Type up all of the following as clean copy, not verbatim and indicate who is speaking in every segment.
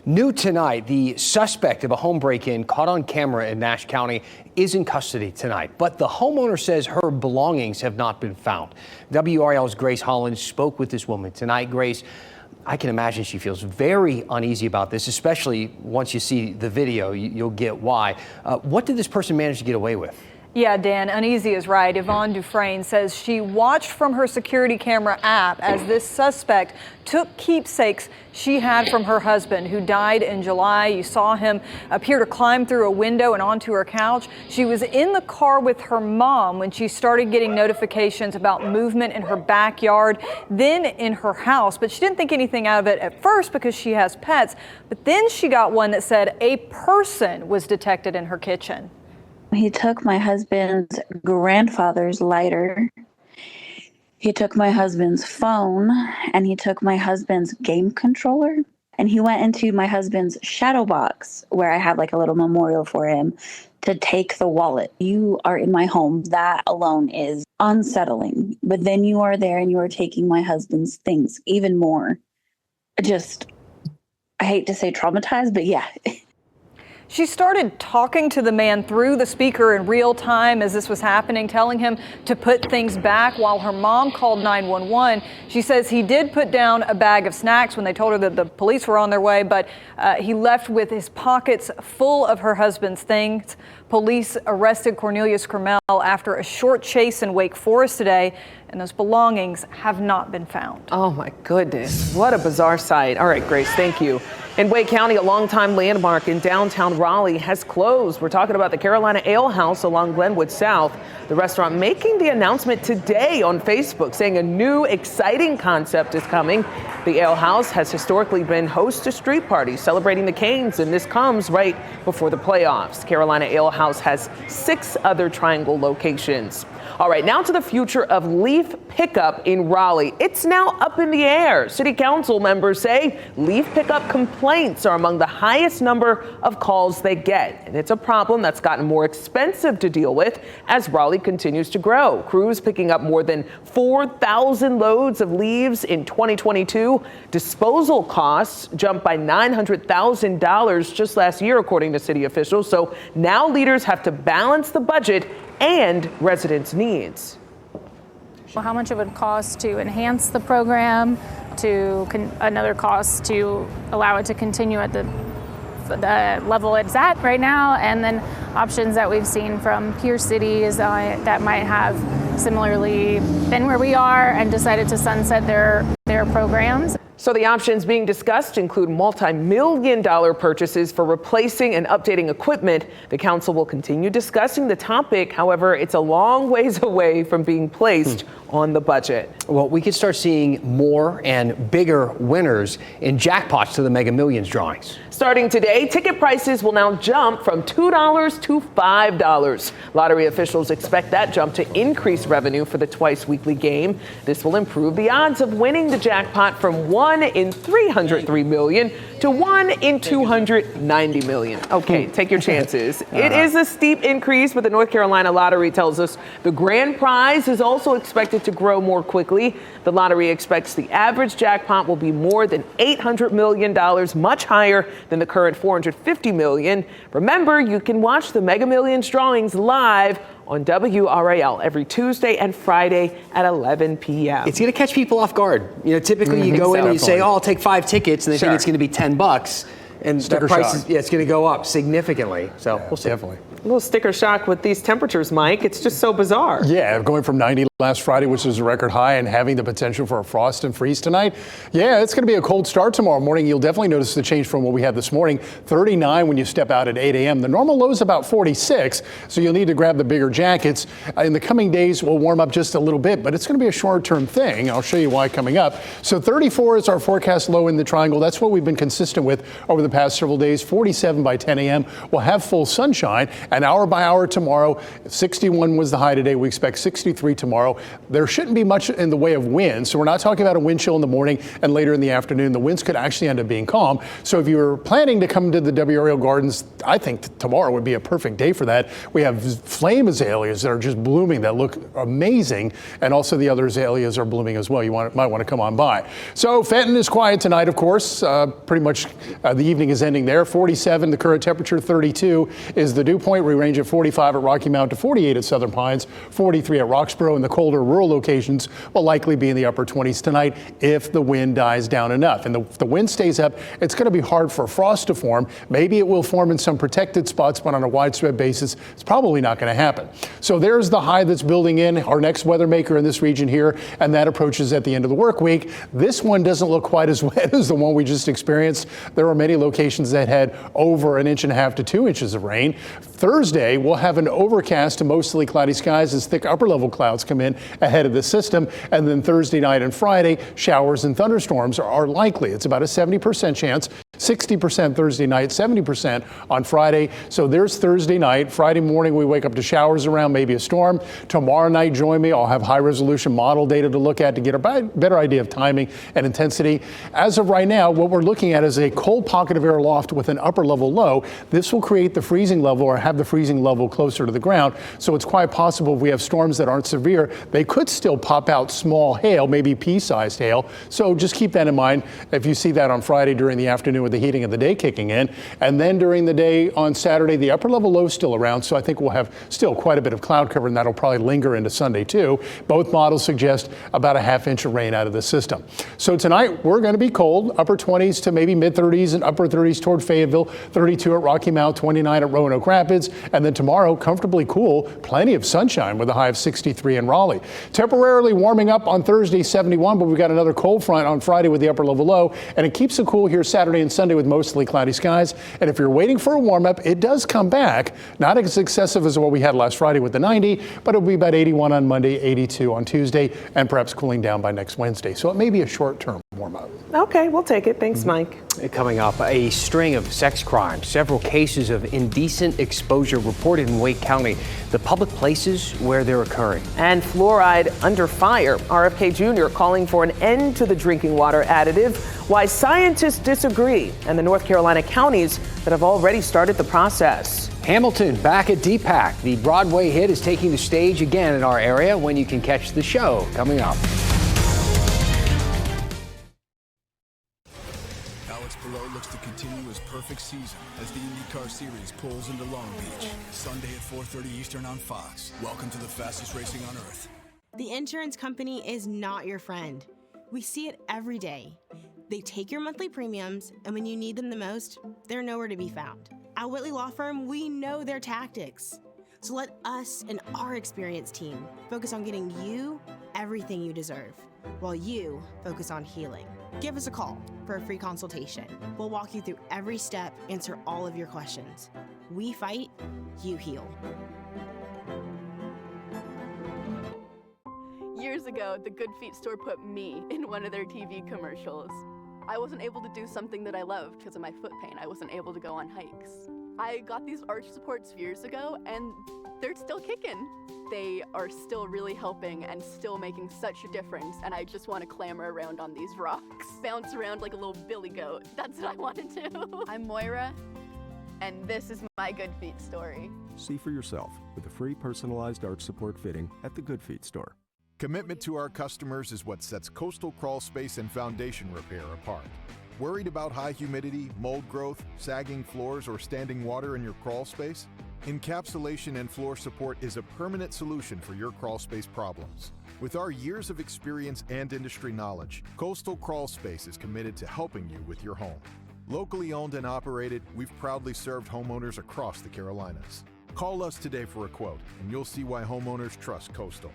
Speaker 1: New tonight, the suspect of a home break-in caught on camera in Nash County is in custody tonight, but the homeowner says her belongings have not been found. WRL's Grace Holland spoke with this woman tonight. Grace, I can imagine she feels very uneasy about this, especially once you see the video. You'll get why. What did this person manage to get away with?
Speaker 2: Yeah, Dan, uneasy is right. Yvonne Dufresne says she watched from her security camera app as this suspect took keepsakes she had from her husband, who died in July. You saw him appear to climb through a window and onto her couch. She was in the car with her mom when she started getting notifications about movement in her backyard, then in her house. But she didn't think anything out of it at first because she has pets. But then she got one that said a person was detected in her kitchen.
Speaker 3: He took my husband's grandfather's lighter. He took my husband's phone, and he took my husband's game controller. And he went into my husband's shadow box, where I have like a little memorial for him, to take the wallet. You are in my home. That alone is unsettling. But then you are there and you are taking my husband's things, even more. I hate to say traumatized, but yeah.
Speaker 2: She started talking to the man through the speaker in real time as this was happening, telling him to put things back while her mom called 911. She says he did put down a bag of snacks when they told her that the police were on their way, but he left with his pockets full of her husband's things. Police arrested Cornelius Crumel after a short chase in Wake Forest today, and those belongings have not been found.
Speaker 4: Oh my goodness, what a bizarre sight. All right, Grace, thank you. In Wake County, a longtime landmark in downtown Raleigh has closed. We're talking about the Carolina Ale House along Glenwood South. The restaurant making the announcement today on Facebook, saying a new exciting concept is coming. The Ale House has historically been host to street parties celebrating the Canes, and this comes right before the playoffs. Carolina Ale House has 6 other Triangle locations. All right, now to the future of leaf pickup in Raleigh. It's now up in the air. City council members say leaf pickup complaints are among the highest number of calls they get. And it's a problem that's gotten more expensive to deal with as Raleigh continues to grow. Crews picking up more than 4,000 loads of leaves in 2022. Disposal costs jumped by $900,000 just last year, according to city officials. So now leaders have to balance the budget and residents' needs.
Speaker 5: How much it would cost to enhance the program, another cost to allow it to continue at the level it's at right now, and then options that we've seen from peer cities that might have similarly been where we are and decided to sunset their programs.
Speaker 4: So the options being discussed include multi-million-dollar purchases for replacing and updating equipment. The council will continue discussing the topic. However, it's a long ways away from being placed on the budget.
Speaker 1: Well, we could start seeing more and bigger winners in jackpots to the Mega Millions drawings.
Speaker 4: Starting today, ticket prices will now jump from $2 to $5. Lottery officials expect that jump to increase revenue for the twice-weekly game. This will improve the odds of winning the jackpot from 1 in 303 million to 1 in 290 million. Okay, take your chances. It is a steep increase, but the North Carolina Lottery tells us the grand prize is also expected to grow more quickly. The lottery expects the average jackpot will be more than $800 million, much higher than the current $450 million. Remember, you can watch the Mega Millions drawings live on WRAL every Tuesday and Friday at 11 p.m.
Speaker 1: It's going to catch people off guard. Typically you go in and you say, I'll take 5 tickets, and they think it's going to be $10. And the price it's going to go up significantly. So we'll see.
Speaker 6: Definitely.
Speaker 4: A little sticker shock with these temperatures, Mike. It's just so bizarre.
Speaker 6: Yeah, going from 90 last Friday, which is a record high, and having the potential for a frost and freeze tonight. Yeah, it's going to be a cold start tomorrow morning. You'll definitely notice the change from what we had this morning. 39 when you step out at 8 a.m. The normal low is about 46, so you'll need to grab the bigger jackets. In the coming days, we'll warm up just a little bit, but it's going to be a short-term thing. I'll show you why coming up. So 34 is our forecast low in the Triangle. That's what we've been consistent with over the past several days. 47 by 10 a.m. We'll have full sunshine. And hour by hour tomorrow, 61 was the high today. We expect 63 tomorrow. There shouldn't be much in the way of wind, so we're not talking about a wind chill in the morning and later in the afternoon. The winds could actually end up being calm. So if you're planning to come to the WRL Gardens, I think tomorrow would be a perfect day for that. We have flame azaleas that are just blooming that look amazing, and also the other azaleas are blooming as well. You might want to come on by. So Fenton is quiet tonight, of course. Pretty much the evening is ending there. 47, the current temperature. 32 is the dew point. We range at 45 at Rocky Mount to 48 at Southern Pines, 43 at Roxborough, and the colder rural locations will likely be in the upper 20s tonight if the wind dies down enough. And if the wind stays up, it's going to be hard for frost to form. Maybe it will form in some protected spots, but on a widespread basis, it's probably not going to happen. So there's the high that's building in, our next weather maker in this region here, and that approaches at the end of the work week. This one doesn't look quite as wet as the one we just experienced. There are many locations that had over 1.5 inches to 2 inches of rain. Thursday, we'll have an overcast to mostly cloudy skies as thick upper level clouds come in ahead of the system. And then Thursday night and Friday, showers and thunderstorms are likely. It's about a 70% chance. 60% Thursday night, 70% on Friday. So there's Thursday night. Friday morning, we wake up to showers around, maybe a storm. Tomorrow night, join me. I'll have high resolution model data to look at to get a better idea of timing and intensity. As of right now, what we're looking at is a cold pocket of air aloft with an upper level low. This will create the freezing level or have the freezing level closer to the ground. So it's quite possible if we have storms that aren't severe, they could still pop out small hail, maybe pea-sized hail. So just keep that in mind if you see that on Friday during the afternoon with the heating of the day kicking in. And then during the day on Saturday, the upper level low is still around. So I think we'll have still quite a bit of cloud cover, and that'll probably linger into Sunday too. Both models suggest about a ½ inch of rain out of the system. So tonight we're going to be cold, upper 20s to maybe mid 30s and upper 30s toward Fayetteville, 32 at Rocky Mount, 29 at Roanoke Rapids. And then tomorrow, comfortably cool, plenty of sunshine with a high of 63 in Raleigh. Temporarily warming up on Thursday, 71, but we've got another cold front on Friday with the upper level low. And it keeps it cool here Saturday and Sunday with mostly cloudy skies. And if you're waiting for a warm up, it does come back. Not as excessive as what we had last Friday with the 90, but it'll be about 81 on Monday, 82 on Tuesday, and perhaps cooling down by next Wednesday. So it may be a short-term warm up.
Speaker 4: Okay, we'll take it. Thanks, Mike.
Speaker 1: Coming up, a string of sex crimes, several cases of indecent exposure reported in Wake County, the public places where they're occurring.
Speaker 4: And fluoride under fire. RFK Jr. calling for an end to the drinking water additive, why scientists disagree, and the North Carolina counties that have already started the process.
Speaker 1: Hamilton back at DPAC. The Broadway hit is taking the stage again in our area when you can catch the show coming up.
Speaker 7: Looks to continue his perfect season as the IndyCar Series pulls into Long Beach. Sunday at 4:30 Eastern on Fox. Welcome to the fastest racing on earth.
Speaker 8: The insurance company is not your friend. We see it every day. They take your monthly premiums, and when you need them the most, they're nowhere to be found. At Whitley Law Firm, we know their tactics. So let us and our experienced team focus on getting you everything you deserve, while you focus on healing. Give us a call for a free consultation. We'll walk you through every step, answer all of your questions. We fight, you heal.
Speaker 9: Years ago, the Good Feet store put me in one of their TV commercials. I wasn't able to do something that I loved because of my foot pain. I wasn't able to go on hikes. I got these arch supports years ago, and they're still kicking. They are still really helping and still making such a difference, and I just want to clamber around on these rocks. Bounce around like a little billy goat. That's what I want to do. I'm Moira, and this is my Good Feet story.
Speaker 10: See for yourself with a free personalized arch support fitting at the Good Feet store.
Speaker 11: Commitment to our customers is what sets Coastal Crawl Space and Foundation Repair apart. Worried about high humidity, mold growth, sagging floors, or standing water in your crawl space? Encapsulation and floor support is a permanent solution for your crawl space problems. With our years of experience and industry knowledge, Coastal Crawl Space is committed to helping you with your home. Locally owned and operated, we've proudly served homeowners across the Carolinas. Call us today for a quote, and you'll see why homeowners trust Coastal.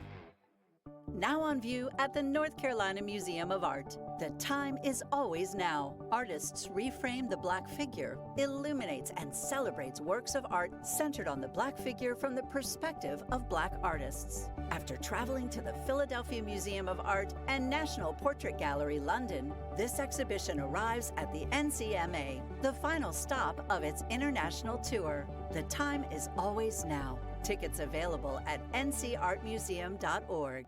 Speaker 12: now on view at the North Carolina Museum of Art. The time is always now. Artists reframe the Black figure, illuminates and celebrates works of art centered on the Black figure from the perspective of Black artists. After traveling to the Philadelphia Museum of Art and National Portrait Gallery, London, this exhibition arrives at the NCMA, the final stop of its international tour. The time is always now. Tickets available at ncartmuseum.org.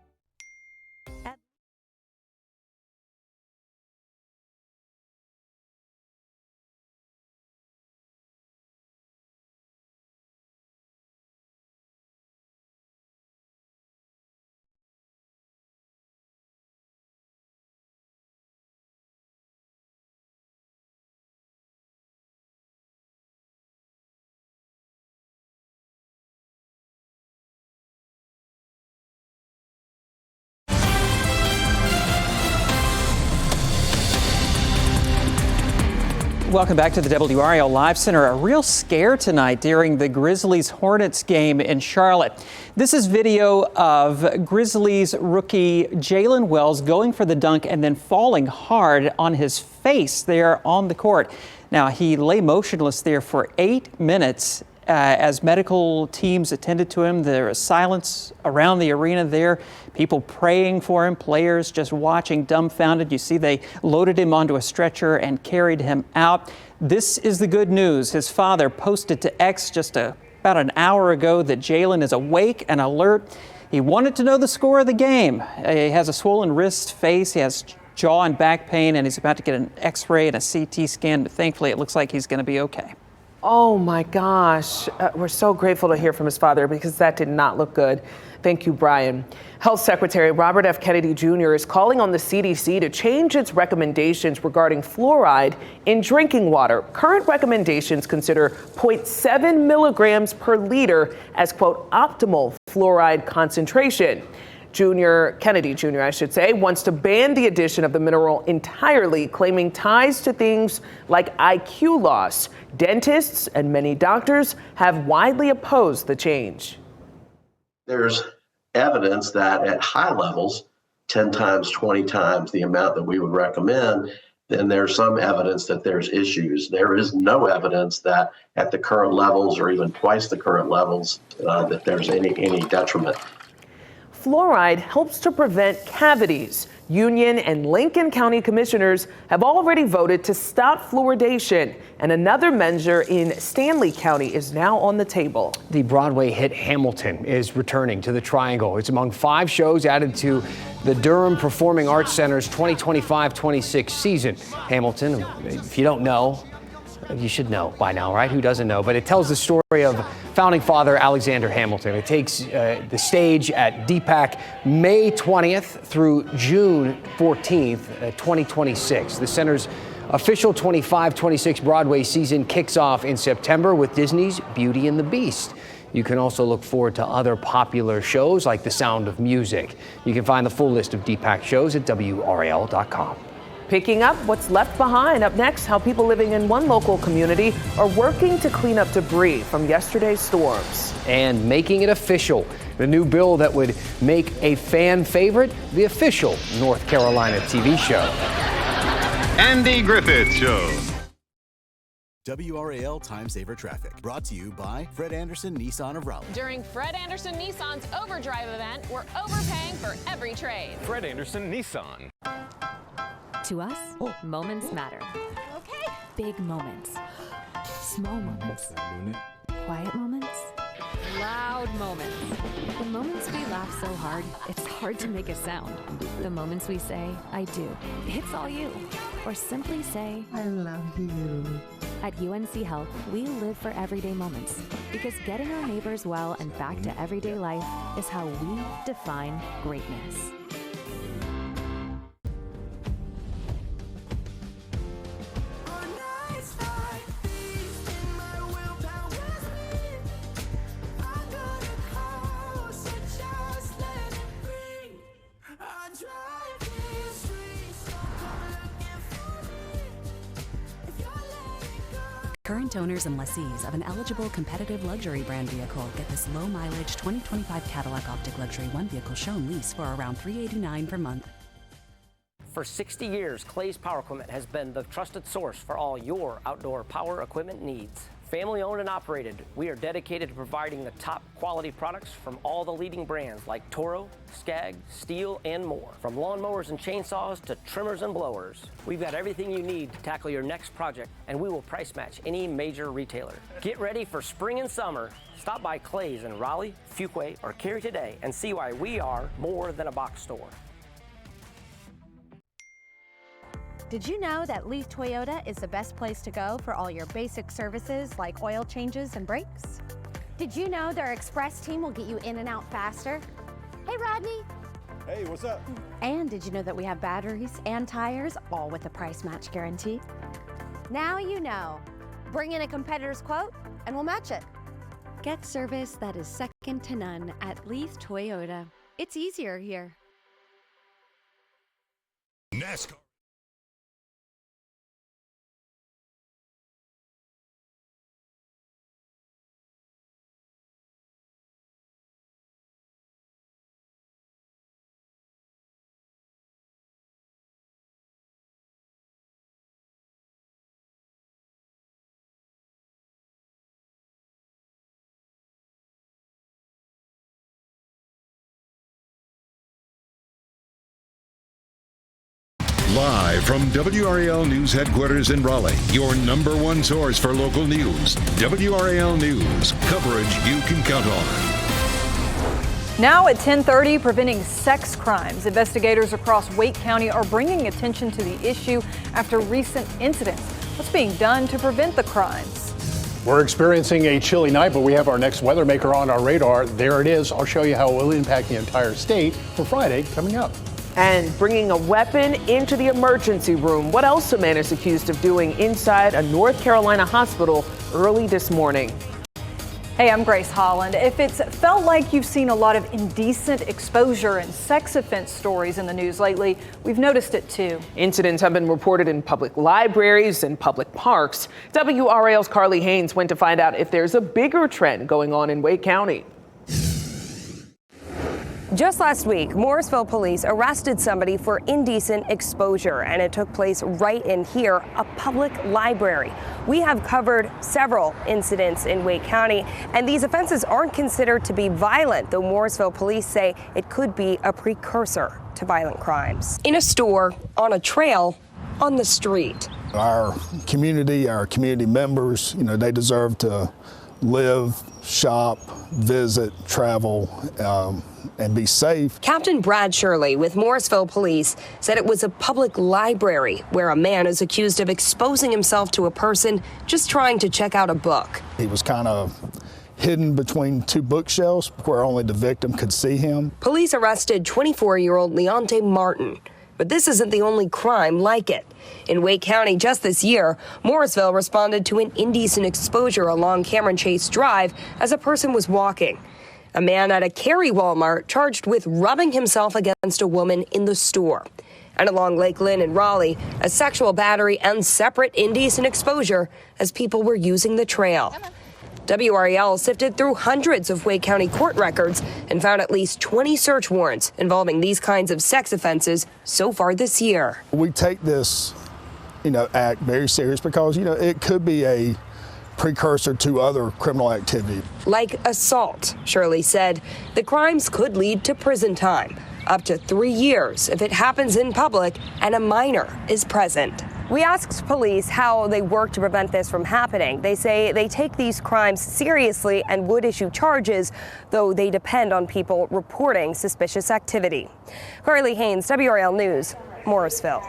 Speaker 13: Welcome back to the WRAL Live Center. A real scare tonight during the Grizzlies-Hornets game in Charlotte. This is video of Grizzlies rookie Jalen Wells going for the dunk and then falling hard on his face there on the court. Now, he lay motionless there for 8 minutes as medical teams attended to him. There was silence around the arena there. People praying for him, players just watching dumbfounded. You see they loaded him onto a stretcher and carried him out. This is the good news. His father posted to X just about an hour ago that Jalen is awake and alert. He wanted to know the score of the game. He has a swollen wrist, face, he has jaw and back pain, and he's about to get an X-ray and a CT scan, but thankfully it looks like he's going to be okay.
Speaker 4: Oh my gosh, we're so grateful to hear from his father because that did not look good. Thank you, Brian. Health Secretary Robert F. Kennedy Jr. is calling on the CDC to change its recommendations regarding fluoride in drinking water. Current recommendations consider 0.7 milligrams per liter as, quote, optimal fluoride concentration. Kennedy Jr., I should say, wants to ban the addition of the mineral entirely, claiming ties to things like IQ loss. Dentists and many doctors have widely opposed the change.
Speaker 14: There's evidence that at high levels, 10 times, 20 times the amount that we would recommend, then there's some evidence that there's issues. There is no evidence that at the current levels or even twice the current levels that there's any detriment.
Speaker 4: Fluoride helps to prevent cavities. Union and Lincoln County commissioners have already voted to stop fluoridation, and another measure in Stanley County is now on the table.
Speaker 1: The Broadway hit Hamilton is returning to the Triangle. It's among 5 shows added to the Durham Performing Arts Center's 2025-26 season. Hamilton, if you don't know, you should know by now, right? Who doesn't know? But it tells the story of founding father Alexander Hamilton. It takes the stage at DPAC May 20th through June 14th, 2026. The center's official 25-26 Broadway season kicks off in September with Disney's Beauty and the Beast. You can also look forward to other popular shows like The Sound of Music. You can find the full list of DPAC shows at WRAL.com.
Speaker 4: Picking up what's left behind. Up next, how people living in one local community are working to clean up debris from yesterday's storms.
Speaker 1: And making it official. The new bill that would make a fan favorite the official North Carolina TV show.
Speaker 15: Andy Griffith Show.
Speaker 7: WRAL Time Saver Traffic, brought to you by Fred Anderson Nissan of Raleigh.
Speaker 16: During Fred Anderson Nissan's Overdrive event, we're overpaying for every trade.
Speaker 15: Fred Anderson Nissan.
Speaker 17: To us, moments matter. Okay. Big moments. Small moments. Quiet moments. Loud moments. The moments we laugh so hard, it's hard to make a sound. The moments we say, I do. It's all you. Or simply say, I love you. At UNC Health, we live for everyday moments because getting our neighbors well and back to everyday life is how we define greatness.
Speaker 18: Current owners and lessees of an eligible competitive luxury brand vehicle get this low mileage 2025 Cadillac Optic Luxury one vehicle shown lease for around $389 per month.
Speaker 19: For 60 years, Clay's Power Equipment has been the trusted source for all your outdoor power equipment needs. Family owned and operated, we are dedicated to providing the top quality products from all the leading brands like Toro, Skag, Steel, and more. From lawnmowers and chainsaws to trimmers and blowers, we've got everything you need to tackle your next project, and we will price match any major retailer. Get ready for spring and summer. Stop by Clay's in Raleigh, Fuquay, or Cary today and see why we are more than a box store.
Speaker 20: Did you know that Leith Toyota is the best place to go for all your basic services like oil changes and brakes? Did you know their express team will get you in and out faster? Hey, Rodney.
Speaker 21: Hey, what's up?
Speaker 20: And did you know that we have batteries and tires, all with a price match guarantee? Now you know. Bring in a competitor's quote and we'll match it. Get service that is second to none at Leith Toyota. It's easier here.
Speaker 7: NASCAR.
Speaker 22: Live from WRAL News headquarters in Raleigh, your number one source for local news. WRAL News, coverage you can count on.
Speaker 2: Now at 10:30, preventing sex crimes. Investigators across Wake County are bringing attention to the issue after recent incidents. What's being done to prevent the crimes?
Speaker 6: We're experiencing a chilly night, but we have our next weather maker on our radar. There it is. I'll show you how it will impact the entire state for Friday coming up.
Speaker 4: And bringing a weapon into the emergency room. What else a man is accused of doing inside a North Carolina hospital early this morning?
Speaker 2: Hey, I'm Grace Holland. If it's felt like you've seen a lot of indecent exposure and sex offense stories in the news lately, we've noticed it too.
Speaker 4: Incidents have been reported in public libraries and public parks. WRAL's Carly Haynes went to find out if there's a bigger trend going on in Wake County.
Speaker 23: Just last week, Morrisville police arrested somebody for indecent exposure, and it took place right in here, a public library. We have covered several incidents in Wake County, and these offenses aren't considered to be violent, though Morrisville police say it could be a precursor to violent crimes. In a store, on a trail, on the street.
Speaker 21: Our community members, they deserve to live, shop, visit, travel, and be safe.
Speaker 23: Captain Brad Shirley with Morrisville Police said it was a public library where a man is accused of exposing himself to a person just trying to check out a book.
Speaker 21: He was kind of hidden between two bookshelves where only the victim could see him.
Speaker 23: Police arrested 24-year-old Leonte Martin. But this isn't the only crime like it. In Wake County just this year, Morrisville responded to an indecent exposure along Cameron Chase Drive as a person was walking. A man at a Cary Walmart charged with rubbing himself against a woman in the store. And along Lake Lynn in Raleigh, a sexual battery and separate indecent exposure as people were using the trail. WRAL sifted through hundreds of Wake County court records and found at least 20 search warrants involving these kinds of sex offenses so far this year.
Speaker 21: We take this, act very serious because, it could be a precursor to other criminal activity.
Speaker 23: Like assault, Shirley said, the crimes could lead to prison time, up to 3 years if it happens in public and a minor is present. We asked police how they work to prevent this from happening. They say they take these crimes seriously and would issue charges, though they depend on people reporting suspicious activity. Carly Haynes, WRAL News, Morrisville.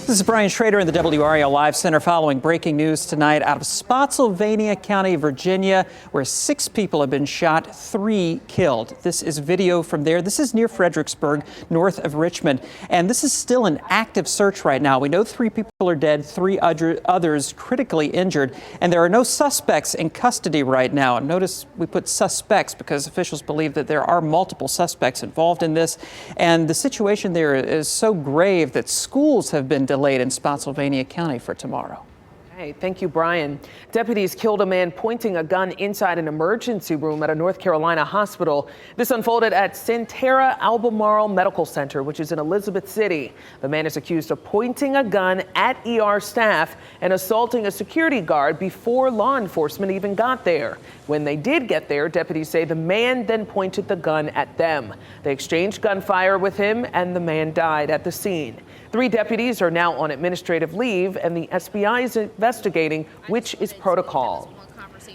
Speaker 13: This is Brian Schrader in the WRAL Live Center following breaking news tonight out of Spotsylvania County, Virginia, where 6 people have been shot, 3 killed. This is video from there. This is near Fredericksburg, north of Richmond. And this is still an active search right now. We know 3 people are dead, 3 others critically injured, and there are no suspects in custody right now. And notice we put suspects because officials believe that there are multiple suspects involved in this. And the situation there is so grave that schools have been delayed in Spotsylvania County for tomorrow.
Speaker 4: Hey, thank you, Brian. Deputies killed a man pointing a gun inside an emergency room at a North Carolina hospital. This unfolded at Sentara Albemarle Medical Center, which is in Elizabeth City. The man is accused of pointing a gun at ER staff and assaulting a security guard before law enforcement even got there. When they did get there, deputies say the man then pointed the gun at them. They exchanged gunfire with him, and the man died at the scene. 3 deputies are now on administrative leave, and the SBI is investigating which is protocol.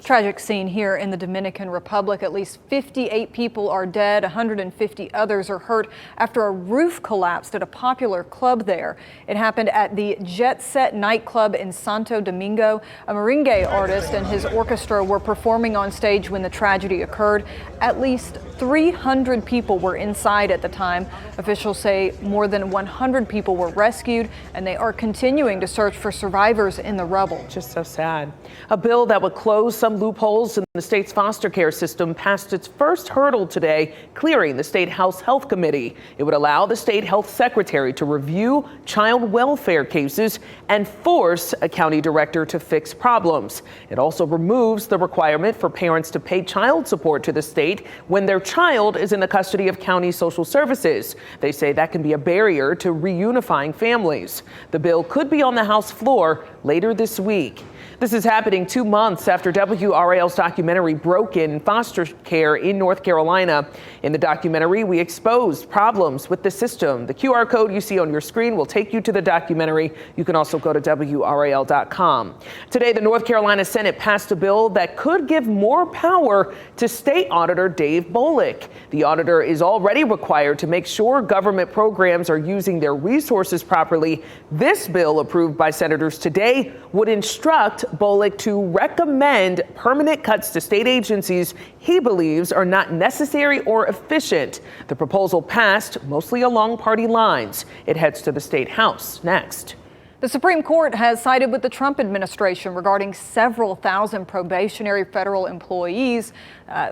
Speaker 2: Tragic scene here in the Dominican Republic. At least 58 people are dead. 150 others are hurt after a roof collapsed at a popular club there. It happened at the Jet Set nightclub in Santo Domingo. A merengue artist and his orchestra were performing on stage when the tragedy occurred. At least 300 people were inside at the time. Officials say more than 100 people were rescued, and they are continuing to search for survivors in the rubble.
Speaker 4: Just so sad. A bill that would close some loopholes in the state's foster care system passed its first hurdle today, clearing the State House Health Committee. It would allow the state health secretary to review child welfare cases and force a county director to fix problems. It also removes the requirement for parents to pay child support to the state when their child is in the custody of county social services. They say that can be a barrier to reunifying families. The bill could be on the House floor later this week. This is happening 2 months after WRAL's documentary Broken Foster Care in North Carolina. In the documentary, we exposed problems with the system. The QR code you see on your screen will take you to the documentary. You can also go to WRAL.com. Today, the North Carolina Senate passed a bill that could give more power to State Auditor Dave Bolick. The auditor is already required to make sure government programs are using their resources properly. This bill, approved by senators today, would instruct Bolick to recommend permanent cuts to state agencies he believes are not necessary or efficient. The proposal passed mostly along party lines. It heads to the State House next.
Speaker 2: The Supreme Court has sided with the Trump administration regarding several thousand probationary federal employees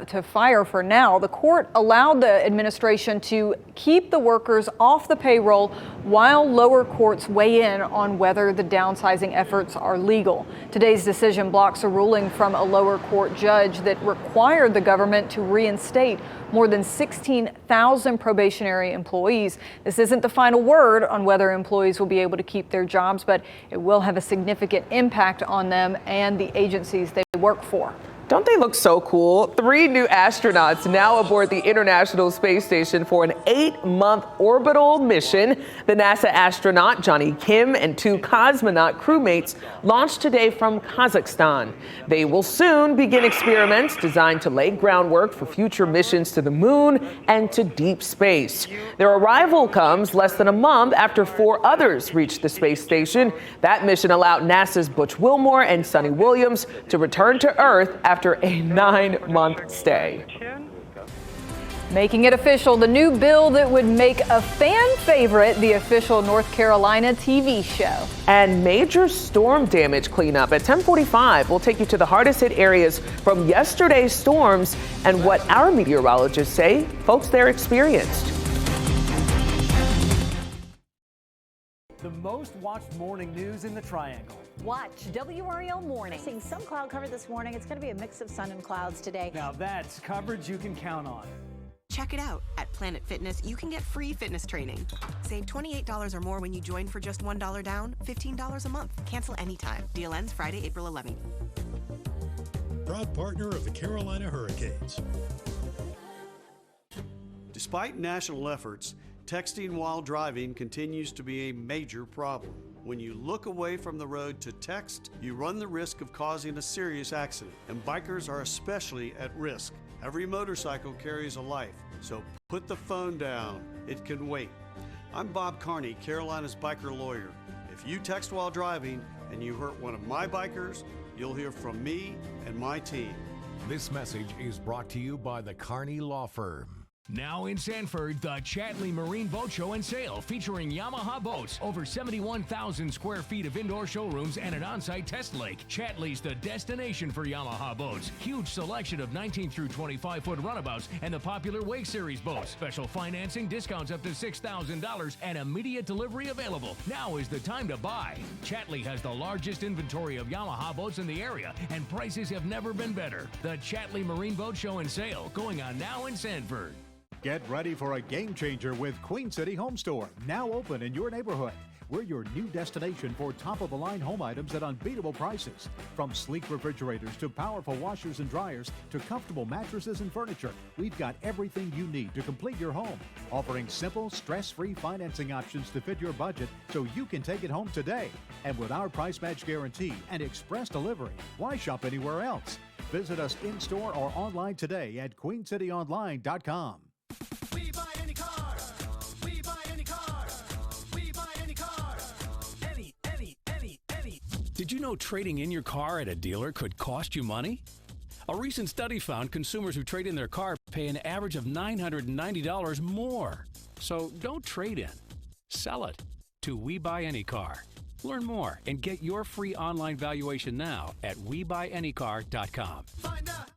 Speaker 2: to fire for now. The court allowed the administration to keep the workers off the payroll while lower courts weigh in on whether the downsizing efforts are legal. Today's decision blocks a ruling from a lower court judge that required the government to reinstate more than 16,000 probationary employees. This isn't the final word on whether employees will be able to keep their jobs, but it will have a significant impact on them and the agencies they work for.
Speaker 4: Don't they look so cool? 3 new astronauts now aboard the International Space Station for an 8-month orbital mission. The NASA astronaut Johnny Kim and 2 cosmonaut crewmates launched today from Kazakhstan. They will soon begin experiments designed to lay groundwork for future missions to the moon and to deep space. Their arrival comes less than a month after 4 others reached the space station. That mission allowed NASA's Butch Wilmore and Sonny Williams to return to Earth after a 9-month stay.
Speaker 2: Making it official, the new bill that would make a fan favorite the official North Carolina TV show.
Speaker 4: And major storm damage cleanup at 10:45 will take you to the hardest hit areas from yesterday's storms and what our meteorologists say folks there experienced.
Speaker 3: The most watched morning news in the Triangle.
Speaker 5: Watch WRAL Morning. Seeing some cloud cover this morning. It's going to be a mix of sun and clouds today.
Speaker 3: Now that's coverage you can count on.
Speaker 8: Check it out. At Planet Fitness, you can get free fitness training. Save $28 or more when you join for just $1 down, $15 a month. Cancel anytime. Deal ends Friday, April 11th.
Speaker 24: Proud partner of the Carolina Hurricanes.
Speaker 25: Despite national efforts, texting while driving continues to be a major problem. When you look away from the road to text, you run the risk of causing a serious accident, and bikers are especially at risk. Every motorcycle carries a life, so put the phone down. It can wait. I'm Bob Carney, Carolina's biker lawyer. If you text while driving and you hurt one of my bikers, you'll hear from me and my team.
Speaker 26: This message is brought to you by the Carney Law Firm.
Speaker 9: Now in Sanford, the Chatley Marine Boat Show and Sale featuring Yamaha boats, over 71,000 square feet of indoor showrooms and an on-site test lake. Chatley's the destination for Yamaha boats. Huge selection of 19 through 25-foot runabouts and the popular Wake Series boats. Special financing, discounts up to $6,000 and immediate delivery available. Now is the time to buy. Chatley has the largest inventory of Yamaha boats in the area and prices have never been better. The Chatley Marine Boat Show and Sale going on now in Sanford.
Speaker 10: Get ready for a game changer with Queen City Home Store, now open in your neighborhood. We're your new destination for top-of-the-line home items at unbeatable prices. From sleek refrigerators to powerful washers and dryers to comfortable mattresses and furniture, we've got everything you need to complete your home. Offering simple, stress-free financing options to fit your budget so you can take it home today. And with our price match guarantee and express delivery, why shop anywhere else? Visit us in-store or online today at queencityonline.com.
Speaker 3: We buy any car. We buy any car. We buy any car. Any.
Speaker 11: Did you know trading in your car at a dealer could cost you money? A recent study found consumers who trade in their car pay an average of $990 more. So don't trade in. Sell it to We Buy Any Car. Learn more and get your free online valuation now at WeBuyAnyCar.com.
Speaker 3: Find out.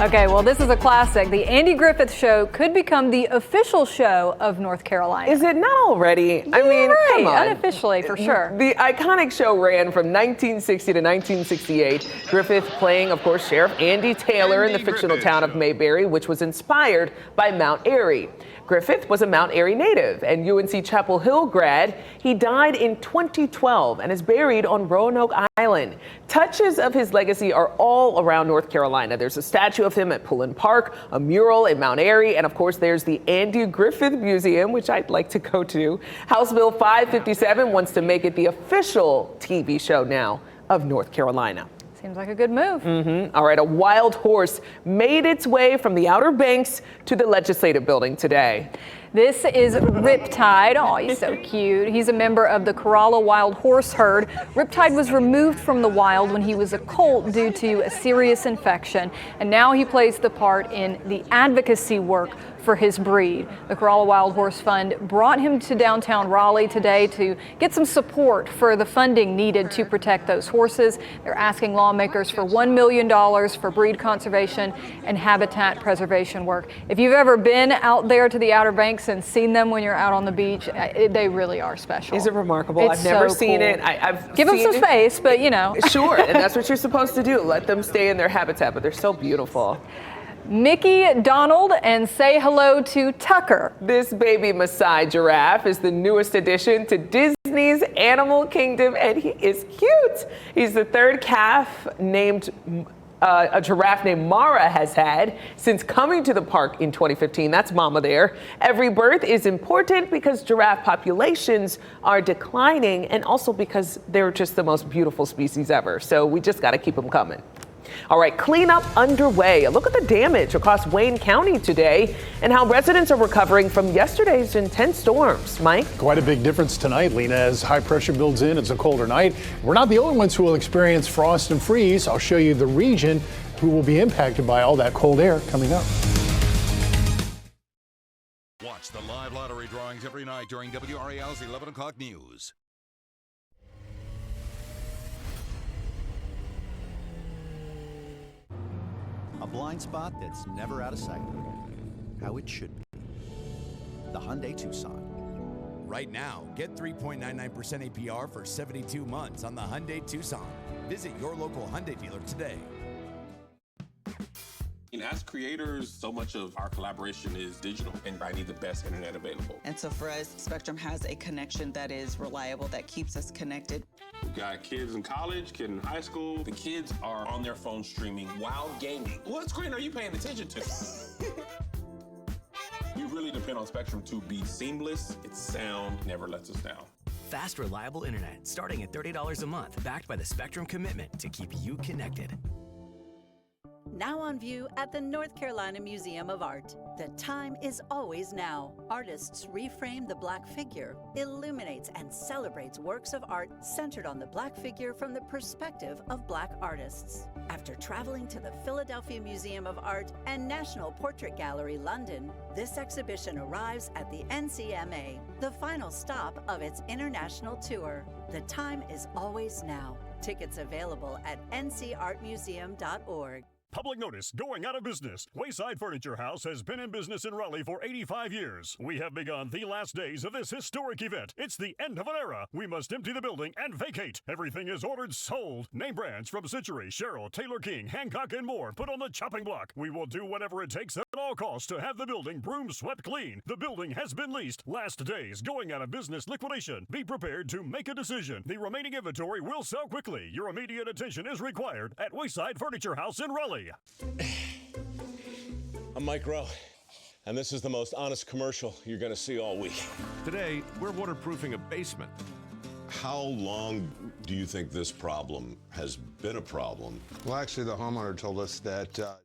Speaker 2: Okay, well, this is a classic. The Andy Griffith Show could become the official show of North Carolina.
Speaker 4: Is it not already? I mean,
Speaker 2: right.
Speaker 4: come on.
Speaker 2: Unofficially, for sure.
Speaker 4: The iconic show ran from 1960 to 1968. Griffith playing, of course, Sheriff Andy Taylor in the fictional town of Mayberry, which was inspired by Mount Airy. Griffith was a Mount Airy native and UNC Chapel Hill grad. He died in 2012 and is buried on Roanoke Island. Touches of his legacy are all around North Carolina. There's a statue of him at Pullen Park, a mural in Mount Airy, and of course there's the Andy Griffith Museum, which I'd like to go to. House Bill 557 wants to make it the official TV show now of North Carolina.
Speaker 2: Seems like a good move.
Speaker 4: All right, a wild horse made its way from the Outer Banks to the Legislative Building today.
Speaker 2: This is Riptide. Oh, he's so cute. He's a member of the Corolla Wild Horse Herd. Riptide was removed from the wild when he was a colt due to a serious infection, and now he plays the part in the advocacy work for his breed. The Corolla Wild Horse Fund brought him to downtown Raleigh today to get some support for the funding needed to protect those horses. They're asking lawmakers for $1 million for breed conservation and habitat preservation work. If you've ever been out there to the Outer Banks and seen them when you're out on the beach, they really are special.
Speaker 4: Is it remarkable? I've never seen it. I've
Speaker 2: Give them some space, but you know.
Speaker 4: Sure, and that's what you're supposed to do. Let them stay in their habitat, but they're so beautiful.
Speaker 2: Mickey, Donald, and say hello to Tucker.
Speaker 4: This baby Maasai giraffe is the newest addition to Disney's Animal Kingdom, and he is cute. He's the third calf named a giraffe named Mara has had since coming to the park in 2015. That's Mama there. Every birth is important because giraffe populations are declining and also because they're just the most beautiful species ever. So we just got to keep them coming. All right, cleanup underway. A look at the damage across Wayne County today and how residents are recovering from yesterday's intense storms. Mike?
Speaker 6: Quite a big difference tonight, Lena, as high pressure builds in. It's a colder night. We're not the only ones who will experience frost and freeze. I'll show you the region who will be impacted by all that cold air coming up.
Speaker 12: Watch the live lottery drawings every night during WRAL's 11 o'clock news.
Speaker 14: A blind spot that's never out of sight. How it should be. The Hyundai Tucson.
Speaker 26: Right now, get 3.99% APR for 72 months on the Hyundai Tucson. Visit your local Hyundai dealer today.
Speaker 27: And as creators, so much of our collaboration is digital, and I need the best internet available.
Speaker 28: And so for us, Spectrum has a connection that is reliable, that keeps us connected.
Speaker 27: got kids in college, kids in high school. The kids are on their phone streaming while gaming. What screen are you paying attention to? We really depend on Spectrum to be seamless. Its sound never lets us down.
Speaker 1: Fast, reliable internet starting at $30 a month, backed by the Spectrum commitment to keep you connected.
Speaker 15: Now on view at the North Carolina Museum of Art. The time is always now. Artists reframe the Black figure, illuminates and celebrates works of art centered on the Black figure from the perspective of Black artists. After traveling to the Philadelphia Museum of Art and National Portrait Gallery, London, this exhibition arrives at the NCMA, the final stop of its international tour. The time is always now. Tickets available at ncartmuseum.org.
Speaker 16: Public notice going out of business. Wayside Furniture House has been in business in Raleigh for 85 years. We have begun the last days of this historic event. It's the end of an era. We must empty the building and vacate. Everything is ordered sold. Name brands from Century, Sherrill, Taylor King, Hancock, and more put on the chopping block. We will do whatever it takes at all costs to have the building broom swept clean. The building has been leased. Last days going out of business liquidation. Be prepared to make a decision. The remaining inventory will sell quickly. Your immediate attention is required at Wayside Furniture House in Raleigh.
Speaker 17: I'm Mike Rowe, and this is the most honest commercial you're going to see all week.
Speaker 18: Today, we're waterproofing a basement.
Speaker 19: How long do you think this problem has been a problem?
Speaker 20: Well, actually, the homeowner told us that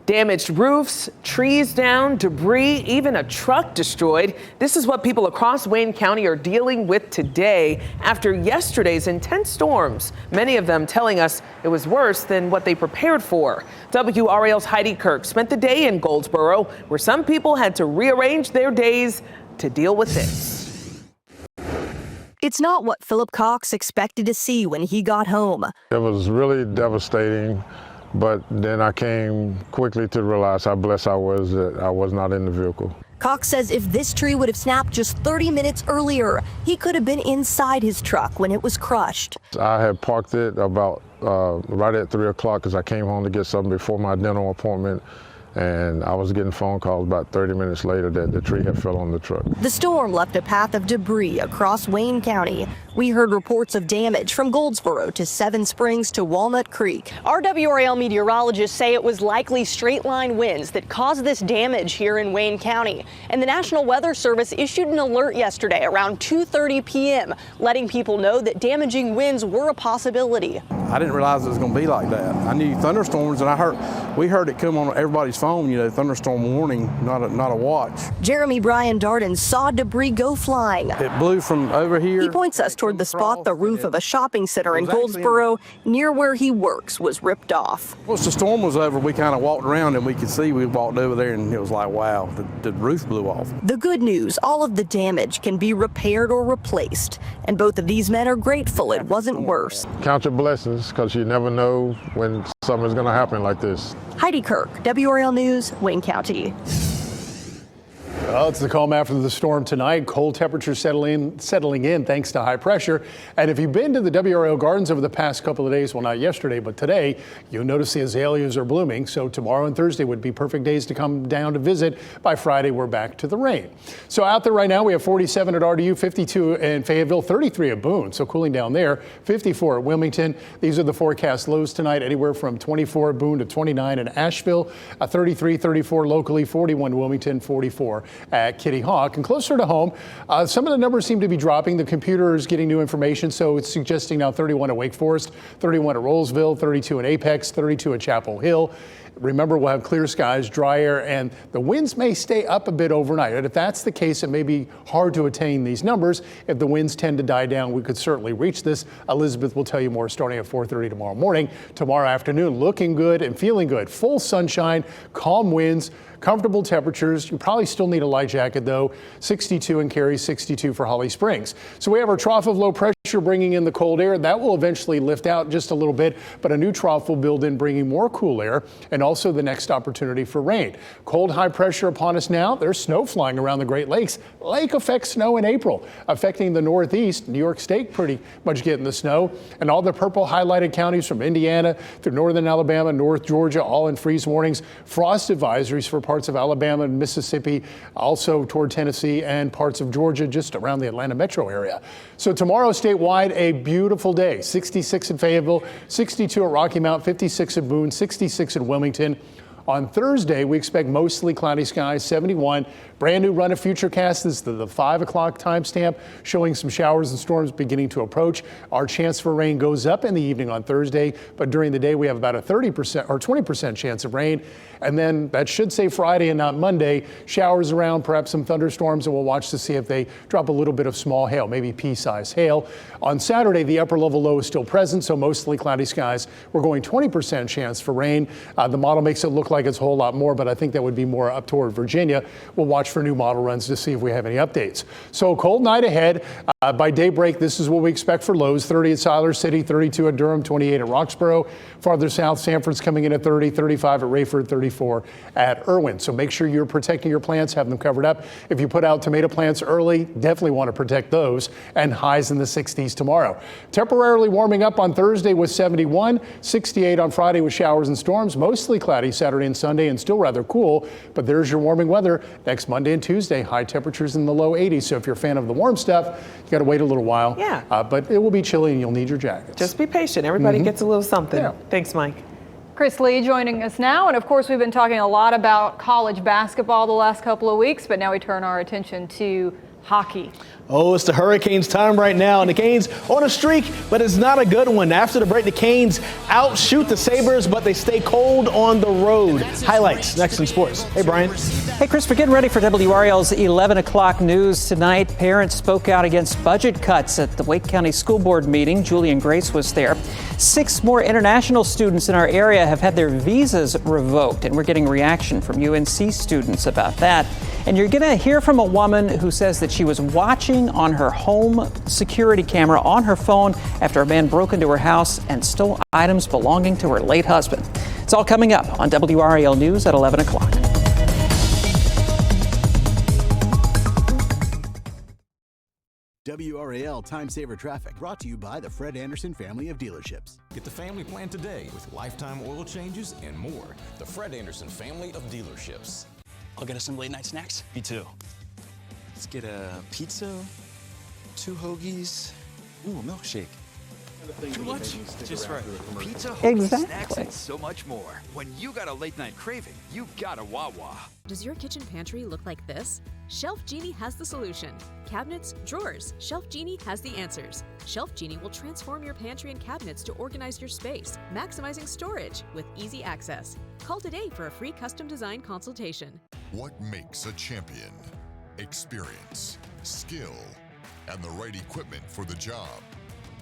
Speaker 4: Damaged roofs, trees down, debris, even a truck destroyed. This is what people across Wayne County are dealing with today after yesterday's intense storms. Many of them telling us it was worse than what they prepared for. WRAL's Heidi Kirk spent the day in Goldsboro, where some people had to rearrange their days to deal with this.
Speaker 28: It's not what Philip Cox expected to see when he got home.
Speaker 29: It was really devastating. But then I came quickly to realize how blessed I was that I was not in the vehicle.
Speaker 28: Cox says if this tree would have snapped just 30 minutes earlier, he could have been inside his truck when it was crushed.
Speaker 29: I had parked it about right at 3 o'clock because I came home to get something before my dental appointment. And I was getting phone calls about 30 minutes later that the tree had fell on the truck.
Speaker 28: The storm left a path of debris across Wayne County. We heard reports of damage from Goldsboro to Seven Springs to Walnut Creek.
Speaker 30: Our WRAL meteorologists say it was likely straight-line winds that caused this damage here in Wayne County. And the National Weather Service issued an alert yesterday around 2:30 p.m., letting people know that damaging winds were a possibility.
Speaker 31: I didn't realize it was going to be like that. I knew thunderstorms, and we heard it come on everybody's phone, thunderstorm warning, not a watch.
Speaker 28: Jeremy Bryan Darden saw debris go flying.
Speaker 31: It blew from over here.
Speaker 28: He points us toward the spot the roof of a shopping center in Goldsboro, near where he works, was ripped off.
Speaker 31: Once the storm was over, we kind of walked around and we could see, we walked over there and it was like, wow, the roof blew off.
Speaker 28: The good news, all of the damage can be repaired or replaced. And both of these men are grateful it wasn't worse.
Speaker 29: Count your blessings, because you never know when something's going to happen like this.
Speaker 28: Heidi Kirk, WRAL News, Wayne County.
Speaker 6: Well, it's the calm after the storm tonight. Cold temperatures settling in thanks to high pressure. And if you've been to the WRAL Gardens over the past couple of days, well, not yesterday, but today, you'll notice the azaleas are blooming. So tomorrow and Thursday would be perfect days to come down to visit. By Friday, we're back to the rain. So out there right now, we have 47 at RDU, 52 in Fayetteville, 33 at Boone. So cooling down there, 54 at Wilmington. These are the forecast lows tonight, anywhere from 24 at Boone to 29 in Asheville, 33, 34 locally, 41 Wilmington, 44 at Kitty Hawk. And closer to home, some of the numbers seem to be dropping. The computer is getting new information, so it's suggesting now 31 at Wake Forest, 31 at Rollsville, 32 in Apex, 32 at Chapel Hill. Remember, we'll have clear skies, dry air, and the winds may stay up a bit overnight. And if that's the case, it may be hard to attain these numbers. If the winds tend to die down, we could certainly reach this. Elizabeth will tell you more starting at 4:30 tomorrow morning. Tomorrow afternoon, looking good and feeling good. Full sunshine, calm winds, comfortable temperatures. You probably still need a a light jacket though. 62 in Cary, 62 for Holly Springs. So we have our trough of low pressure bringing in the cold air. That will eventually lift out just a little bit, but a new trough will build in, bringing more cool air and also the next opportunity for rain. Cold high pressure upon us now. There's snow flying around the Great Lakes. Lake effect snow in April, affecting the Northeast. New York State pretty much getting the snow, and all the purple highlighted counties from Indiana through northern Alabama, North Georgia, all in freeze warnings. Frost advisories for parts of Alabama and Mississippi, also toward Tennessee and parts of Georgia, just around the Atlanta metro area. So tomorrow statewide, a beautiful day. 66 in Fayetteville, 62 at Rocky Mount, 56 in Boone, 66 in Wilmington. On Thursday, we expect mostly cloudy skies, 71. Brand new run of Futurecast. This is the 5 o'clock timestamp, showing some showers and storms beginning to approach. Our chance for rain goes up in the evening on Thursday, but during the day we have about a 30% or 20% chance of rain. And then that should say Friday and not Monday. Showers around, perhaps some thunderstorms, and we'll watch to see if they drop a little bit of small hail, maybe pea-sized hail. On Saturday, the upper level low is still present, so mostly cloudy skies. We're going 20% chance for rain. The model makes it look like it's a whole lot more, but I think that would be more up toward Virginia. We'll watch for new model runs to see if we have any updates. So cold night ahead. By daybreak, this is what we expect for lows. 30 at Siler City, 32 at Durham, 28 at Roxborough. Farther south, Sanford's coming in at 30, 35 at Rayford, 34 at Irwin. So make sure you're protecting your plants, have them covered up. If you put out tomato plants early, definitely want to protect those, and highs in the 60s tomorrow. Temporarily warming up on Thursday with 71, 68 on Friday with showers and storms, mostly cloudy Saturday and Sunday and still rather cool, but there's your warming weather. Next Monday and Tuesday, high temperatures in the low 80s. So if you're a fan of the warm stuff, you got to wait a little while.
Speaker 4: Yeah.
Speaker 6: But it will be chilly and you'll need your jackets.
Speaker 4: Just be patient. Everybody gets a little something. Yeah. Thanks, Mike.
Speaker 2: Chris Lee joining us now. And of course, we've been talking a lot about college basketball the last couple of weeks, but now we turn our attention to hockey.
Speaker 5: Oh, it's the Hurricanes' time right now, and the Canes on a streak, but it's not a good one. After the break, the Canes outshoot the Sabres, but they stay cold on the road. Highlights next in sports. Hey, Brian.
Speaker 7: Hey, Chris, we're getting ready for WRAL's 11 o'clock news tonight. Parents spoke out against budget cuts at the Wake County School Board meeting. Julian Grace was there. 6 more international students in our area have had their visas revoked, and we're getting reaction from UNC students about that. And you're going to hear from a woman who says that she was watching on her home security camera on her phone after a man broke into her house and stole items belonging to her late husband. It's all coming up on WRAL News at 11 o'clock.
Speaker 8: WRAL Time Saver Traffic, brought to you by the Fred Anderson family of dealerships.
Speaker 18: Get the family plan today with lifetime oil changes and more. The Fred Anderson family of dealerships.
Speaker 9: I'll get us some late night snacks. Me too. Let's get a pizza, 2 hoagies, ooh, a milkshake. Too much? Just right.
Speaker 10: Pizza, hoagies, snacks, and so much more. When you got a late night craving, you got a Wawa.
Speaker 13: Does your kitchen pantry look like this? Shelf Genie has the solution. Cabinets, drawers, Shelf Genie has the answers. Shelf Genie will transform your pantry and cabinets to organize your space, maximizing storage with easy access. Call today for a free custom design consultation.
Speaker 21: What makes a champion? Experience, skill, and the right equipment for the job.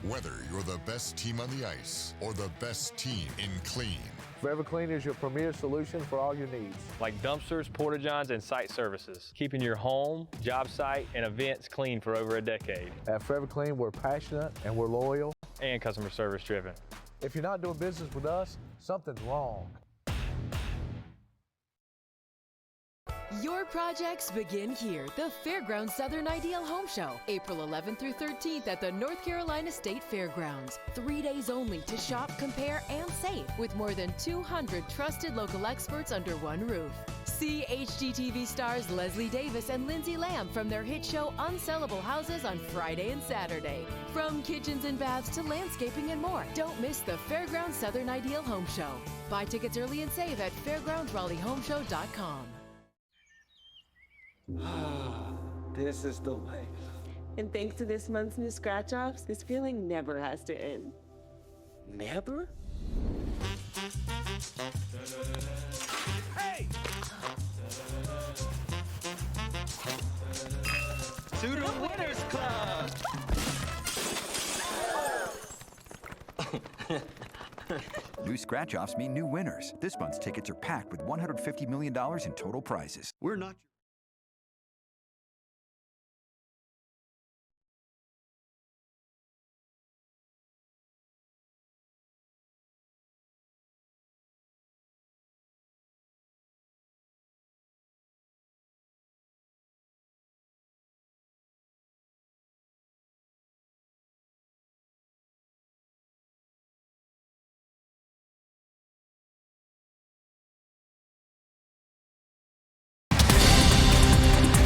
Speaker 21: Whether you're the best team on the ice or the best team in clean.
Speaker 22: Forever Clean is your premier solution for all your needs.
Speaker 23: Like dumpsters, porta-johns, and site services. Keeping your home, job site, and events clean for over a decade.
Speaker 22: At Forever Clean, we're passionate and we're loyal.
Speaker 23: And customer service driven.
Speaker 22: If you're not doing business with us, something's wrong.
Speaker 24: Your projects begin here. The Fairgrounds Southern Ideal Home Show, April 11th through 13th at the North Carolina State Fairgrounds. 3 days only to shop, compare, and save with more than 200 trusted local experts under one roof. See HGTV stars Leslie Davis and Lindsay Lamb from their hit show Unsellable Houses on Friday and Saturday. From kitchens and baths to landscaping and more. Don't miss the Fairgrounds Southern Ideal Home Show. Buy tickets early and save at fairgroundsraleighyhomeshow.com.
Speaker 25: This is the life. And thanks to this month's new scratch-offs, this feeling never has to end. Never?
Speaker 10: Hey! To the Winners Club!
Speaker 32: New scratch-offs mean new winners. This month's tickets are packed with $150 million in total prizes.
Speaker 8: We're not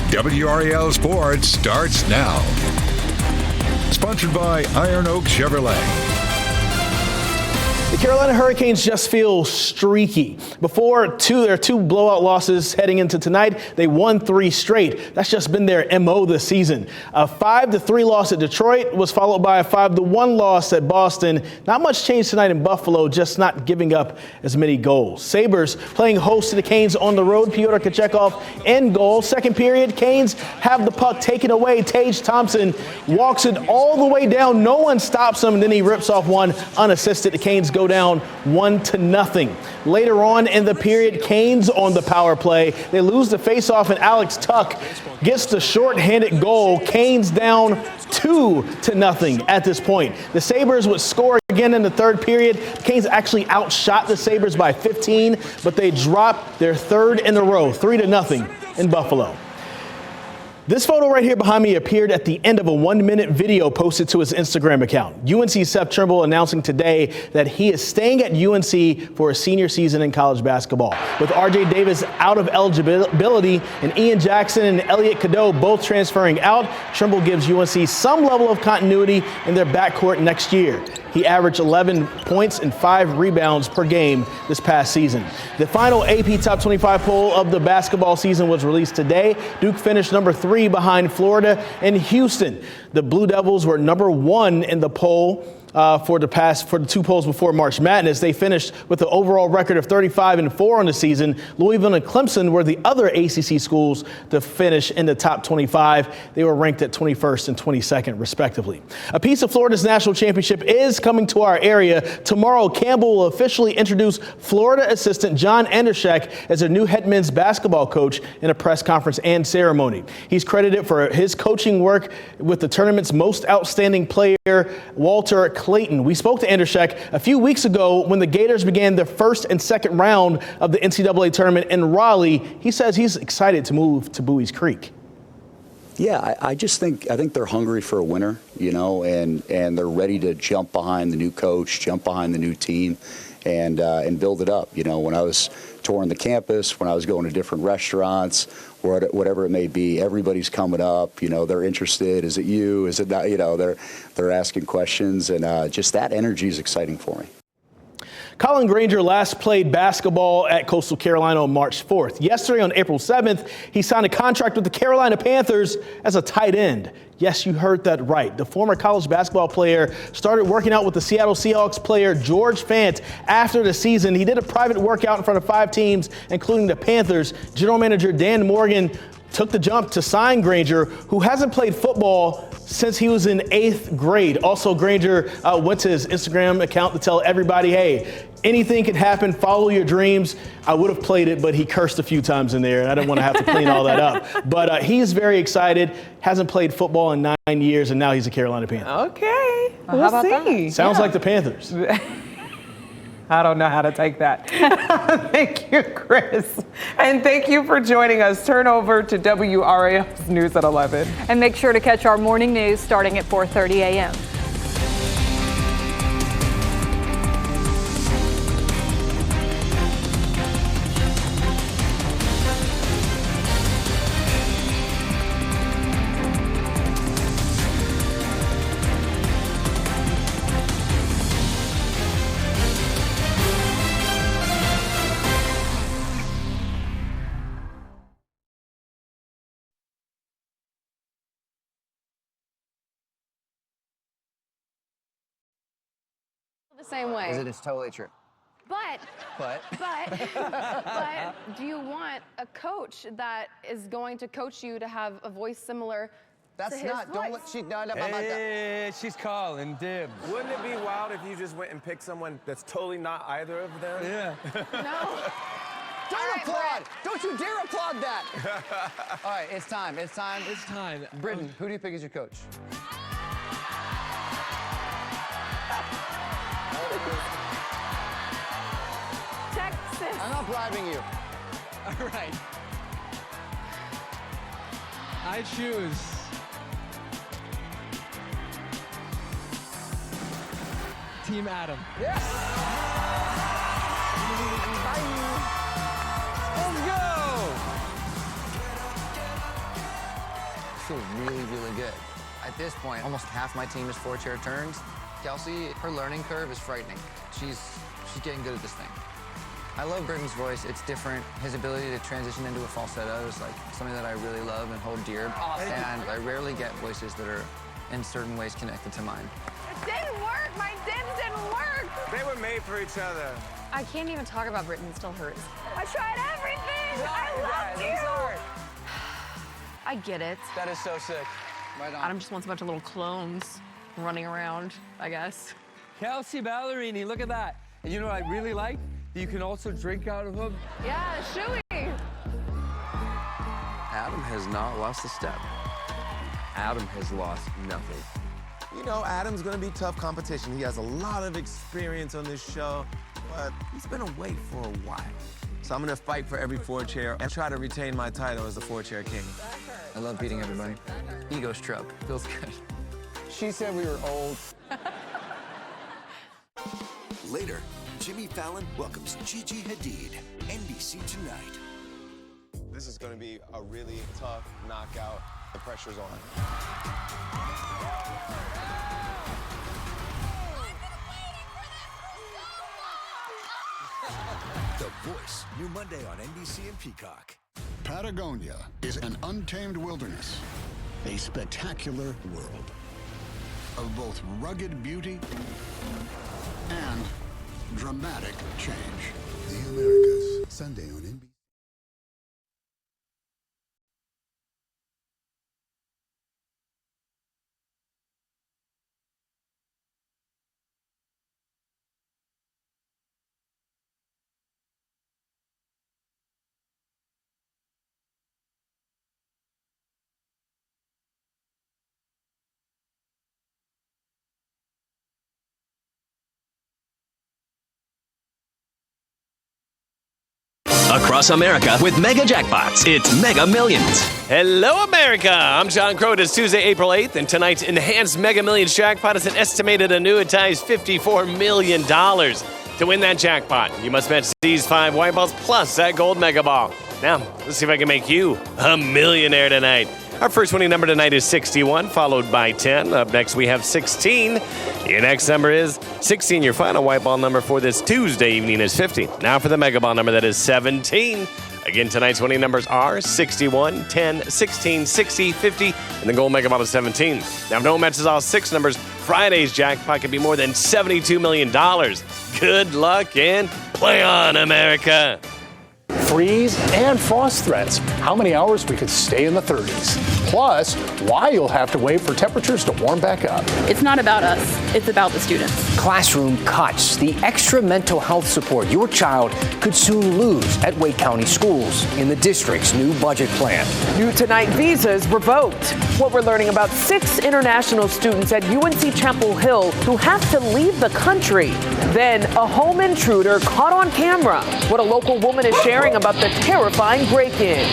Speaker 21: WRAL Sports starts now. Sponsored by Iron Oak Chevrolet.
Speaker 5: The Carolina Hurricanes just feel streaky. Before their two blowout losses heading into tonight, they won 3 straight. That's just been their MO this season. A 5-3 loss at Detroit was followed by a 5-1 loss at Boston. Not much change tonight in Buffalo, just not giving up as many goals. Sabres playing host to the Canes on the road. Pyotr Kochetkov in goal. Second period, Canes have the puck taken away. Tage Thompson walks it all the way down. No one stops him, and then he rips off one unassisted. The Canes go down 1-0. Later on in the period, Canes on the power play. They lose the faceoff, and Alex Tuck gets the shorthanded goal. Canes down 2-0 at this point. The Sabres would score again in the third period. The Canes actually outshot the Sabres by 15, but they dropped their third in a row, 3-0 in Buffalo. This photo right here behind me appeared at the end of a 1-minute video posted to his Instagram account. UNC's Seth Trimble announcing today that he is staying at UNC for a senior season in college basketball. With RJ Davis out of eligibility and Ian Jackson and Elliot Cadeau both transferring out, Trimble gives UNC some level of continuity in their backcourt next year. He averaged 11 points and 5 rebounds per game this past season. The final AP Top 25 poll of the basketball season was released today. Duke finished number 3 behind Florida and Houston. The Blue Devils were number 1 in the poll for the 2 polls before March Madness. They finished with an overall record of 35-4 on the season. Louisville and Clemson were the other ACC schools to finish in the top 25. They were ranked at 21st and 22nd, respectively. A piece of Florida's national championship is coming to our area. Tomorrow, Campbell will officially introduce Florida assistant John Andershak as their new head men's basketball coach in a press conference and ceremony. He's credited for his coaching work with the tournament's most outstanding player, Walter Clayton. We spoke to Andershak a few weeks ago when the Gators began their first and second round of the NCAA tournament in Raleigh. He says he's excited to move to Bowie's Creek.
Speaker 1: Yeah, I think they're hungry for a winner, and they're ready to jump behind the new coach, jump behind the new team, and build it up. When I was touring the campus, when I was going to different restaurants, whatever it may be, everybody's coming up. They're interested. Is it you? Is it not? They're asking questions, and just that energy is exciting for me.
Speaker 5: Colin Granger last played basketball at Coastal Carolina on March 4th. Yesterday, on April 7th, he signed a contract with the Carolina Panthers as a tight end. Yes, you heard that right. The former college basketball player started working out with the Seattle Seahawks player George Fant after the season. He did a private workout in front of 5 teams, including the Panthers. General manager Dan Morgan took the jump to sign Granger, who hasn't played football since he was in 8th grade. Also, Granger went to his Instagram account to tell everybody, hey, anything can happen. Follow your dreams. I would have played it, but he cursed a few times in there, and I didn't want to have to clean all that up. But he's very excited. Hasn't played football in 9 years, and now he's a Carolina Panther.
Speaker 4: Okay.
Speaker 2: Well, how about
Speaker 4: see.
Speaker 2: that?
Speaker 5: Sounds like the Panthers.
Speaker 4: I don't know how to take that. Thank you, Chris. And thank you for joining us. Turn over to WRAL's News at 11.
Speaker 2: And make sure to catch our morning news starting at 4:30 a.m.
Speaker 3: The same way.
Speaker 11: It's totally true.
Speaker 3: But do you want a coach that is going to coach you to have a voice similar to his voice?
Speaker 11: Hey, she's calling dibs.
Speaker 12: Wouldn't it be wild if you just went and picked someone that's totally not either of them?
Speaker 11: Yeah.
Speaker 3: No.
Speaker 11: Don't applaud! Don't you dare applaud that! All right, it's time. It's time. Britton, who do you pick as your coach?
Speaker 3: Texas.
Speaker 11: I'm not bribing you.
Speaker 14: All right. I choose Team Adam.
Speaker 11: Yes! Let's go! feel really, really good. At this point, almost half my team is 4-chair turns. Kelsey, her learning curve is frightening. She's getting good at this thing. I love Britton's voice. It's different. His ability to transition into a falsetto is like something that I really love and hold dear.
Speaker 3: Awesome.
Speaker 11: And I rarely get voices that are in certain ways connected to mine.
Speaker 3: It didn't work. My dims didn't work.
Speaker 12: They were made for each other.
Speaker 3: I can't even talk about Britton. It still hurts. I tried everything. I loved you. I get it.
Speaker 11: That is so sick. Right on.
Speaker 3: Adam just wants a bunch of little clones running around, I guess.
Speaker 14: Kelsey Ballerini, look at that. And you know what I really like? You can also drink out of them.
Speaker 3: Yeah, Shuey.
Speaker 12: Adam has not lost a step. Adam has lost nothing.
Speaker 6: You know, Adam's gonna be tough competition. He has a lot of experience on this show, but he's been away for a while. So I'm gonna fight for every 4-chair and try to retain my title as the 4-chair king.
Speaker 11: I love beating everybody. Ego stroke. Feels good.
Speaker 12: She said we were old.
Speaker 8: Later, Jimmy Fallon welcomes Gigi Hadid. NBC Tonight.
Speaker 6: This is gonna be a really tough knockout. The pressure's on.
Speaker 8: The Voice, new Monday on NBC and Peacock. Patagonia is an untamed wilderness, a spectacular world of both rugged beauty and dramatic change. The Americas, Sunday on NBC.
Speaker 15: Across America with mega jackpots. It's Mega Millions.
Speaker 16: Hello, America. I'm John Crow. It's Tuesday, April 8th, and tonight's enhanced Mega Millions jackpot is an estimated annuitized $54 million. To win that jackpot, you must match these 5 white balls plus that gold mega ball. Now, let's see if I can make you a millionaire tonight. Our first winning number tonight is 61, followed by 10. Up next, we have 16. Your next number is 16. Your final white ball number for this Tuesday evening is 50. Now for the mega ball number, that is 17. Again, tonight's winning numbers are 61, 10, 16, 60, 50, and the gold mega ball is 17. Now, if no one matches all 6 numbers, Friday's jackpot could be more than $72 million. Good luck and play on, America.
Speaker 17: Freeze and frost threats, how many hours we could stay in the 30s. Plus, why you'll have to wait for temperatures to warm back up.
Speaker 19: It's not about us, it's about the students.
Speaker 20: Classroom cuts, the extra mental health support your child could soon lose at Wake County schools in the district's new budget plan.
Speaker 4: New tonight, visas revoked. What we're learning about 6 international students at UNC Chapel Hill who have to leave the country. Then a home intruder caught on camera. What a local woman is sharing about the terrifying break-in.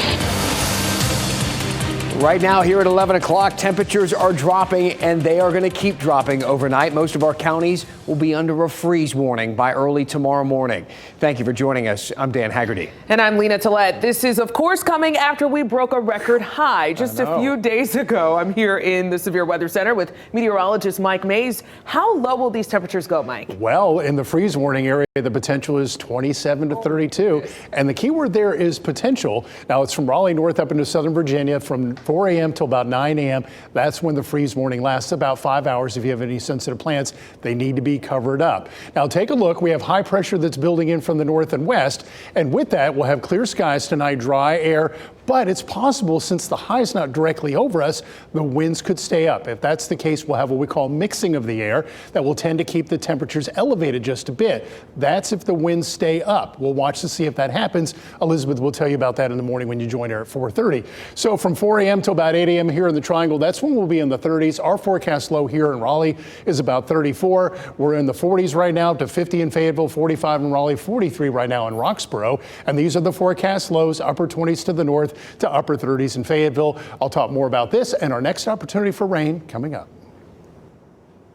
Speaker 20: Right now here at 11 o'clock, temperatures are dropping and they are going to keep dropping overnight. Most of our counties will be under a freeze warning by early tomorrow morning. Thank you for joining us. I'm Dan Haggerty.
Speaker 4: And I'm Lena Tillett. This is, of course, coming after we broke a record high just a few days ago. I'm here in the Severe Weather Center with meteorologist Mike Mays. How low will these temperatures go, Mike?
Speaker 17: Well, in the freeze warning area, the potential is 27 to 32. And the key word there is potential. Now, it's from Raleigh north up into southern Virginia from 4 a.m. till about 9 a.m. That's when the freeze warning lasts about 5 hours. If you have any sensitive plants, they need to be covered up. Now, take a look. We have high pressure that's building in from the north and west. And with that, we'll have clear skies tonight, dry air. But it's possible, since the high is not directly over us, the winds could stay up. If that's the case, we'll have what we call mixing of the air that will tend to keep the temperatures elevated just a bit. That's if the winds stay up. We'll watch to see if that happens. Elizabeth will tell you about that in the morning when you join her at 4:30. So from 4 a.m. till about 8 a.m. here in the Triangle, that's when we'll be in the 30s. Our forecast low here in Raleigh is about 34. We're in the 40s right now, to 50 in Fayetteville, 45 in Raleigh, 43 right now in Roxborough. And these are the forecast lows, upper 20s to the north to upper 30s in Fayetteville. I'll talk more about this and our next opportunity for rain coming up.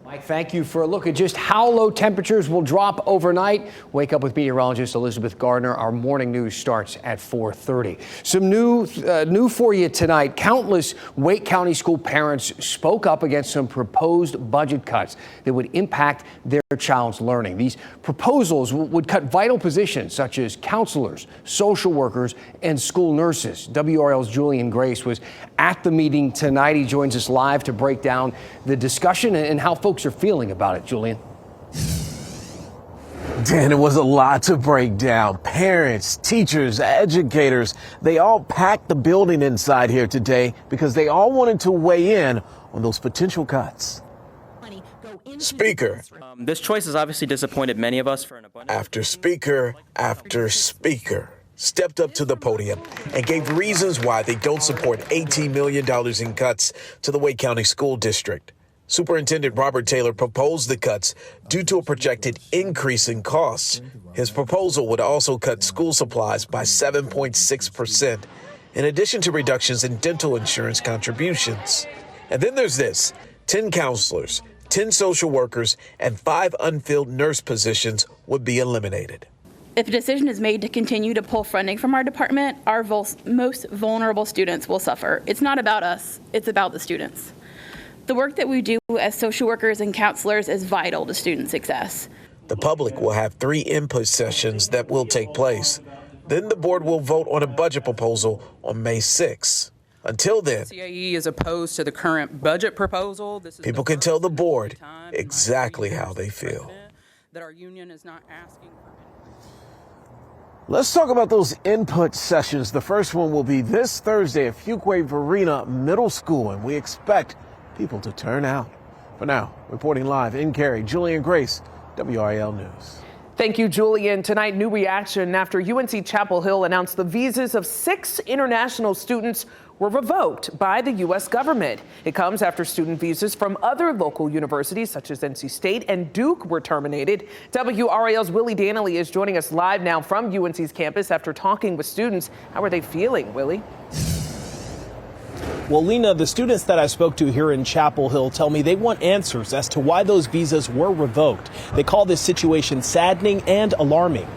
Speaker 20: Mike, thank you for a look at just how low temperatures will drop overnight. Wake up with meteorologist Elizabeth Gardner. Our morning news starts at 4:30. Some new for you tonight. Countless Wake County school parents spoke up against some proposed budget cuts that would impact their child's learning. These proposals would cut vital positions such as counselors, social workers, and school nurses. WRL's Julian Grace was at the meeting tonight. He joins us live to break down the discussion and how folks are feeling about it. Julian.
Speaker 7: Dan, it was a lot to break down. Parents, teachers, educators, they all packed the building inside here today because they all wanted to weigh in on those potential cuts.
Speaker 9: Speaker.
Speaker 13: This choice has obviously disappointed many of us for an abundance.
Speaker 9: After speaker after speaker stepped up to the podium and gave reasons why they don't support $18 million in cuts to the Wake County School District. Superintendent Robert Taylor proposed the cuts due to a projected increase in costs. His proposal would also cut school supplies by 7.6%, in addition to reductions in dental insurance contributions. And then there's this: 10 counselors, 10 social workers, and 5 unfilled nurse positions would be eliminated.
Speaker 19: If a decision is made to continue to pull funding from our department, our most vulnerable students will suffer. It's not about us, it's about the students. The work that we do as social workers and counselors is vital to student success.
Speaker 9: The public will have 3 input sessions that will take place. Then the board will vote on a budget proposal on May 6th. Until then,
Speaker 18: CAE is opposed to the current budget proposal.
Speaker 9: People can tell the board exactly how they feel.
Speaker 18: That our union is not asking for.
Speaker 7: Let's talk about those input sessions. The first one will be this Thursday at Fuquay-Varina Middle School, and we expect people to turn out. For now, reporting live in Cary, Julian Grace, WRAL News.
Speaker 4: Thank you, Julian. Tonight, new reaction after UNC Chapel Hill announced the visas of 6 international students were revoked by the U.S. government. It comes after student visas from other local universities, such as NC State and Duke, were terminated. WRAL's Willie Danley is joining us live now from UNC's campus after talking with students. How are they feeling, Willie?
Speaker 5: Well, Lena, the students that I spoke to here in Chapel Hill tell me they want answers as to why those visas were revoked. They call this situation saddening and alarming.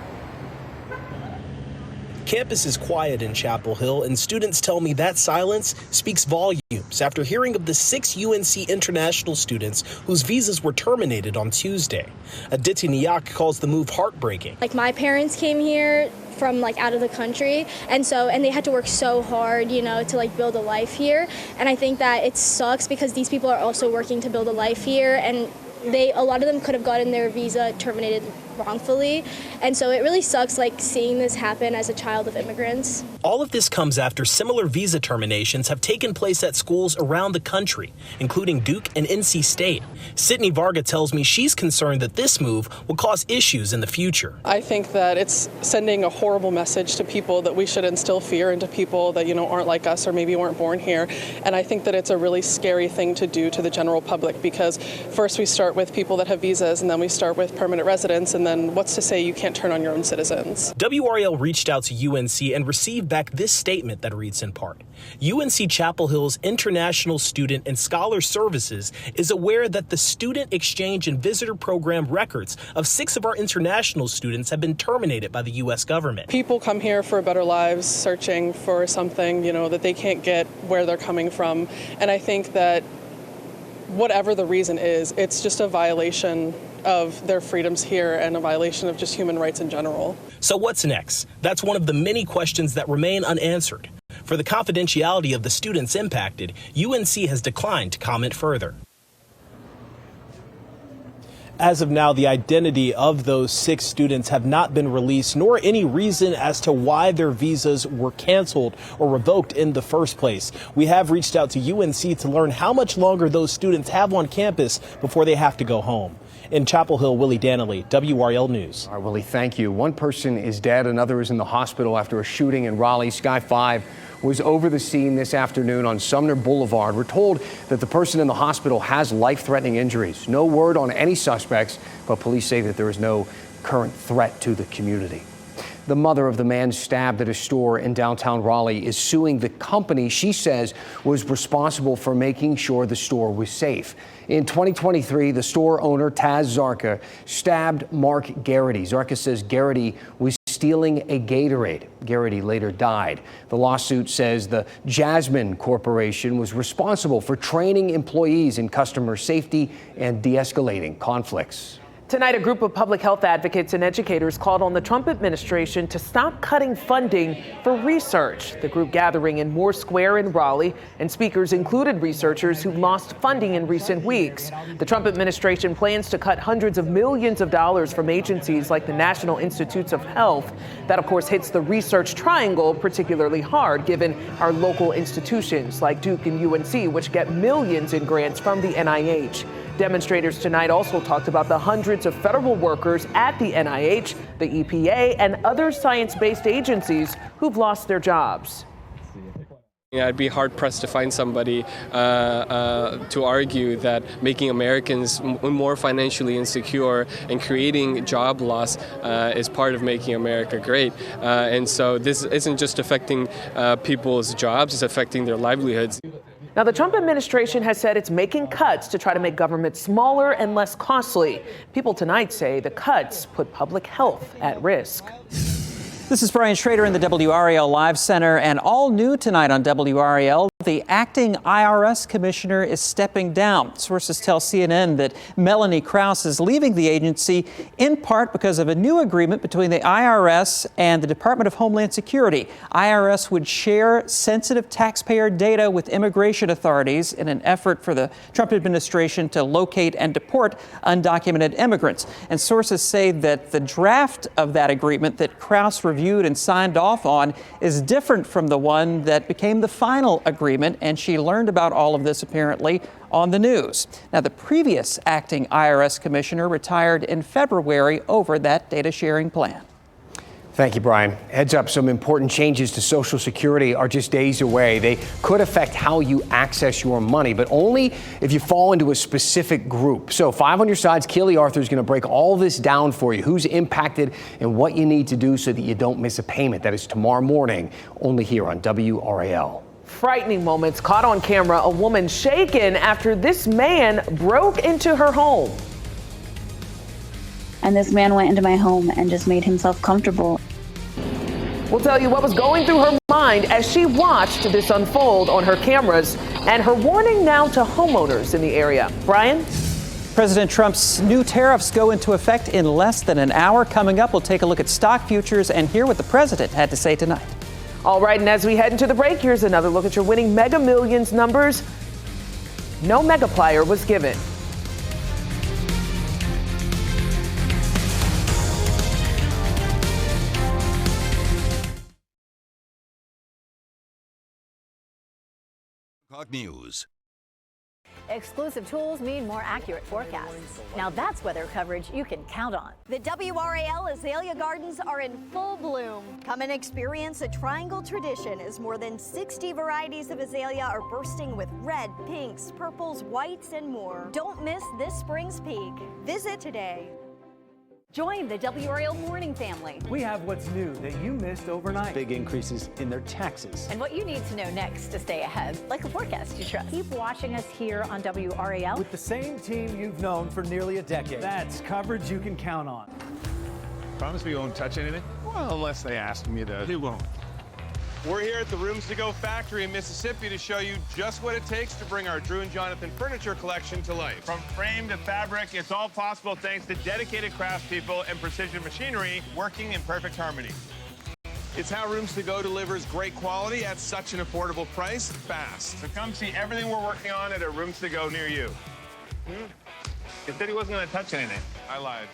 Speaker 5: Campus is quiet in Chapel Hill, and students tell me that silence speaks volumes after hearing of the 6 UNC international students whose visas were terminated on Tuesday. Aditi Nayak calls the move heartbreaking.
Speaker 22: Like, my parents came here from out of the country, and they had to work so hard, to build a life here. And I think that it sucks because these people are also working to build a life here, and a lot of them could have gotten their visa terminated wrongfully. And so it really sucks seeing this happen as a child of immigrants.
Speaker 5: All of this comes after similar visa terminations have taken place at schools around the country, including Duke and NC State. Sydney Varga tells me she's concerned that this move will cause issues in the future.
Speaker 23: I think that it's sending a horrible message to people that we should instill fear into people that, aren't like us or maybe weren't born here. And I think that it's a really scary thing to do to the general public, because first we start with people that have visas, and then we start with permanent residents, and then what's to say you can't turn on your own citizens?
Speaker 5: WRAL reached out to UNC and received back this statement that reads in part: UNC Chapel Hill's International Student and Scholar Services is aware that the student exchange and visitor program records of 6 of our international students have been terminated by the U.S. government.
Speaker 23: People come here for better lives, searching for something, that they can't get where they're coming from. And I think that whatever the reason is, it's just a violation of their freedoms here and a violation of just human rights in general.
Speaker 5: So what's next? That's one of the many questions that remain unanswered. For the confidentiality of the students impacted, UNC has declined to comment further. As of now, the identity of those 6 students have not been released, nor any reason as to why their visas were canceled or revoked in the first place. We have reached out to UNC to learn how much longer those students have on campus before they have to go home. In Chapel Hill, Willie Danley, WRAL News.
Speaker 20: All right, Willie, thank you. One person is dead, another is in the hospital after a shooting in Raleigh. Sky 5 was over the scene this afternoon on Sumner Boulevard. We're told that the person in the hospital has life-threatening injuries. No word on any suspects, but police say that there is no current threat to the community. The mother of the man stabbed at a store in downtown Raleigh is suing the company she says was responsible for making sure the store was safe. In 2023, the store owner, Taz Zarka, stabbed Mark Garrity. Zarka says Garrity was stealing a Gatorade. Garrity later died. The lawsuit says the Jasmine Corporation was responsible for training employees in customer safety and de-escalating conflicts.
Speaker 4: Tonight, a group of public health advocates and educators called on the Trump administration to stop cutting funding for research. The group gathering in Moore Square in Raleigh, and speakers included researchers who lost funding in recent weeks. The Trump administration plans to cut hundreds of millions of dollars from agencies like the National Institutes of Health. That, of course, hits the research triangle particularly hard, given our local institutions like Duke and UNC, which get millions in grants from the NIH. Demonstrators tonight also talked about the hundreds of federal workers at the NIH, the EPA, and other science-based agencies who've lost their jobs.
Speaker 1: Yeah, I'd be hard-pressed to find somebody to argue that making Americans more financially insecure and creating job loss is part of making America great. And so this isn't just affecting people's jobs, it's affecting their livelihoods.
Speaker 4: Now, the Trump administration has said it's making cuts to try to make government smaller and less costly. People tonight say the cuts put public health at risk.
Speaker 10: This is Brian Schrader in the WRAL Live Center, and all new tonight on WRAL, the acting IRS commissioner is stepping down. Sources tell CNN that Melanie Krause is leaving the agency in part because of a new agreement between the IRS and the Department of Homeland Security. IRS would share sensitive taxpayer data with immigration authorities in an effort for the Trump administration to locate and deport undocumented immigrants. And sources say that the draft of that agreement that Krause reviewed and signed off on is different from the one that became the final agreement, and she learned about all of this apparently on the news. Now, the previous acting IRS commissioner retired in February over that data sharing plan.
Speaker 20: Thank you, Brian. Heads up, some important changes to Social Security are just days away. They could affect how you access your money, but only if you fall into a specific group. So 5 on your sides, Keely Arthur is going to break all this down for you, who's impacted and what you need to do so that you don't miss a payment. That is tomorrow morning, only here on WRAL.
Speaker 4: Frightening moments caught on camera. A woman shaken after this man broke into her home.
Speaker 21: And this man went into my home and just made himself comfortable.
Speaker 4: We'll tell you what was going through her mind as she watched this unfold on her cameras, and her warning now to homeowners in the area. Brian?
Speaker 10: President Trump's new tariffs go into effect in less than an hour. Coming up, we'll take a look at stock futures and hear what the president had to say tonight.
Speaker 4: All right, and as we head into the break, here's another look at your winning Mega Millions numbers. No Megaplier was given.
Speaker 8: News.
Speaker 24: Exclusive tools mean more accurate forecasts. Now that's weather coverage you can count on.
Speaker 25: The WRAL Azalea Gardens are in full bloom. Come and experience a triangle tradition as more than 60 varieties of azalea are bursting with red, pinks, purples, whites, and more. Don't miss this spring's peak. Visit today.
Speaker 24: Join the WRAL Morning family.
Speaker 26: We have what's new that you missed overnight. Big increases in their taxes.
Speaker 24: And what you need to know next to stay ahead, like a forecast you trust. Keep watching us here on WRAL.
Speaker 26: With the same team you've known for nearly a decade. That's coverage you can count on.
Speaker 27: Promise we won't touch anything? Well, unless they ask me to. They won't.
Speaker 28: We're here at the Rooms to Go factory in Mississippi to show you just what it takes to bring our Drew and Jonathan furniture collection to life. From frame to fabric, it's all possible thanks to dedicated craftspeople and precision machinery working in perfect harmony. It's how Rooms to Go delivers great quality at such an affordable price, fast. So come see everything we're working on at a Rooms to Go near you. He said he wasn't going to touch anything. I lied.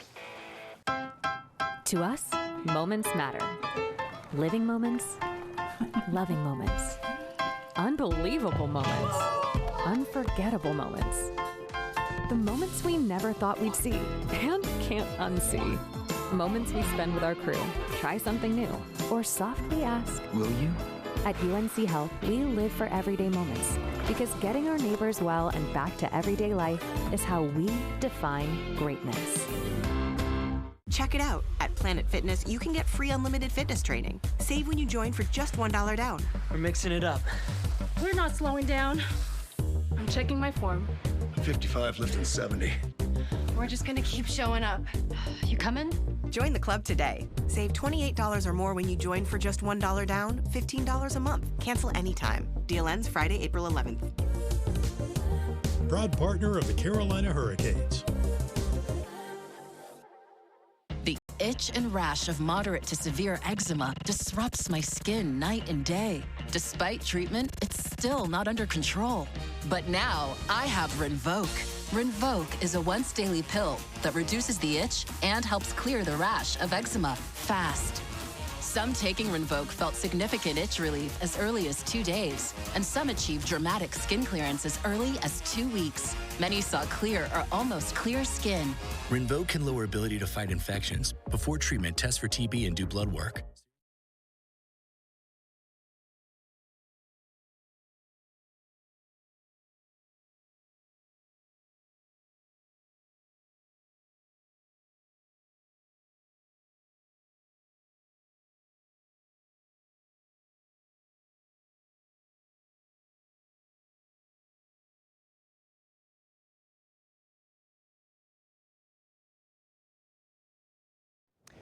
Speaker 29: To us, moments matter. Living moments, loving moments, unbelievable moments, unforgettable moments. The moments we never thought we'd see and can't unsee. Moments we spend with our crew, try something new, or softly ask,
Speaker 12: will you?
Speaker 29: At UNC Health, we live for everyday moments because getting our neighbors well and back to everyday life is how we define greatness.
Speaker 2: Check it out. At Planet Fitness, you can get free unlimited fitness training. Save when you join for just $1 down.
Speaker 3: We're mixing it up.
Speaker 6: We're not slowing down. I'm checking my form.
Speaker 8: 55, lifting 70.
Speaker 6: We're just gonna keep showing up. You coming?
Speaker 2: Join the club today. Save $28 or more when you join for just $1 down, $15 a month. Cancel anytime. Deal ends Friday, April 11th.
Speaker 11: Proud partner of the Carolina Hurricanes.
Speaker 13: The itch and rash of moderate to severe eczema disrupts my skin night and day. Despite treatment, it's still not under control. But now I have Rinvoq. Rinvoq is a once-daily pill that reduces the itch and helps clear the rash of eczema fast. Some taking Rinvoq felt significant itch relief as early as 2 days, and some achieved dramatic skin clearance as early as 2 weeks. Many saw clear or almost clear skin.
Speaker 14: Rinvoq can lower ability to fight infections. Before treatment, test for TB and do blood work.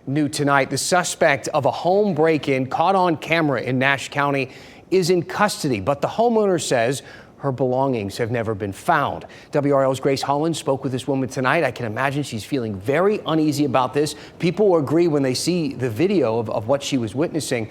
Speaker 20: New tonight, the suspect of a home break-in caught on camera in Nash County is in custody, but the homeowner says her belongings have never been found. WRL's Grace Holland spoke with this woman tonight. I can imagine she's feeling very uneasy about this. People will agree when they see the video of what she was witnessing.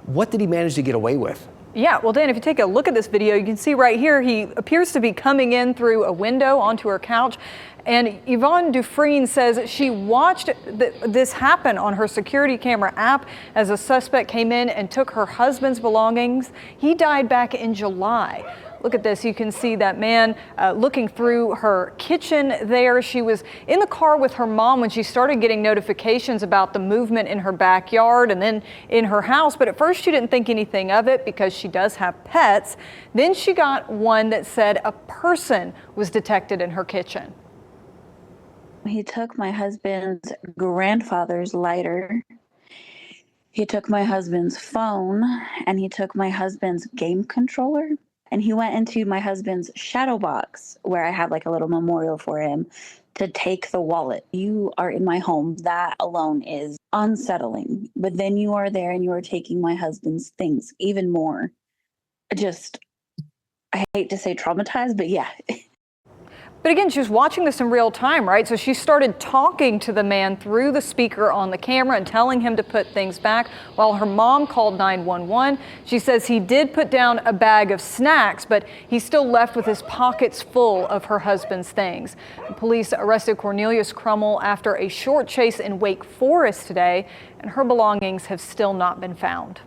Speaker 20: What did he manage to get away with?
Speaker 15: Yeah, well, Dan, if you take a look at this video, you can see right here, he appears to be coming in through a window onto her couch. And Yvonne Dufresne says she watched this happen on her security camera app as a suspect came in and took her husband's belongings. He died back in July. Look at this. You can see that man looking through her kitchen there. She was in the car with her mom when she started getting notifications about the movement in her backyard and then in her house. But at first she didn't think anything of it because she does have pets. Then she got one that said a person was detected in her kitchen.
Speaker 21: He took my husband's grandfather's lighter. He took my husband's phone, and he took my husband's game controller. And he went into my husband's shadow box where I have like a little memorial for him to take the wallet. You are in my home. That alone is unsettling. But then you are there and you are taking my husband's things even more. I hate to say traumatized, but yeah.
Speaker 15: But again, she was watching this in real time, right? So she started talking to the man through the speaker on the camera and telling him to put things back while her mom called 911. She says he did put down a bag of snacks, but he's still left with his pockets full of her husband's things. Police arrested Cornelius Crumel after a short chase in Wake Forest today, and her belongings have still not been found.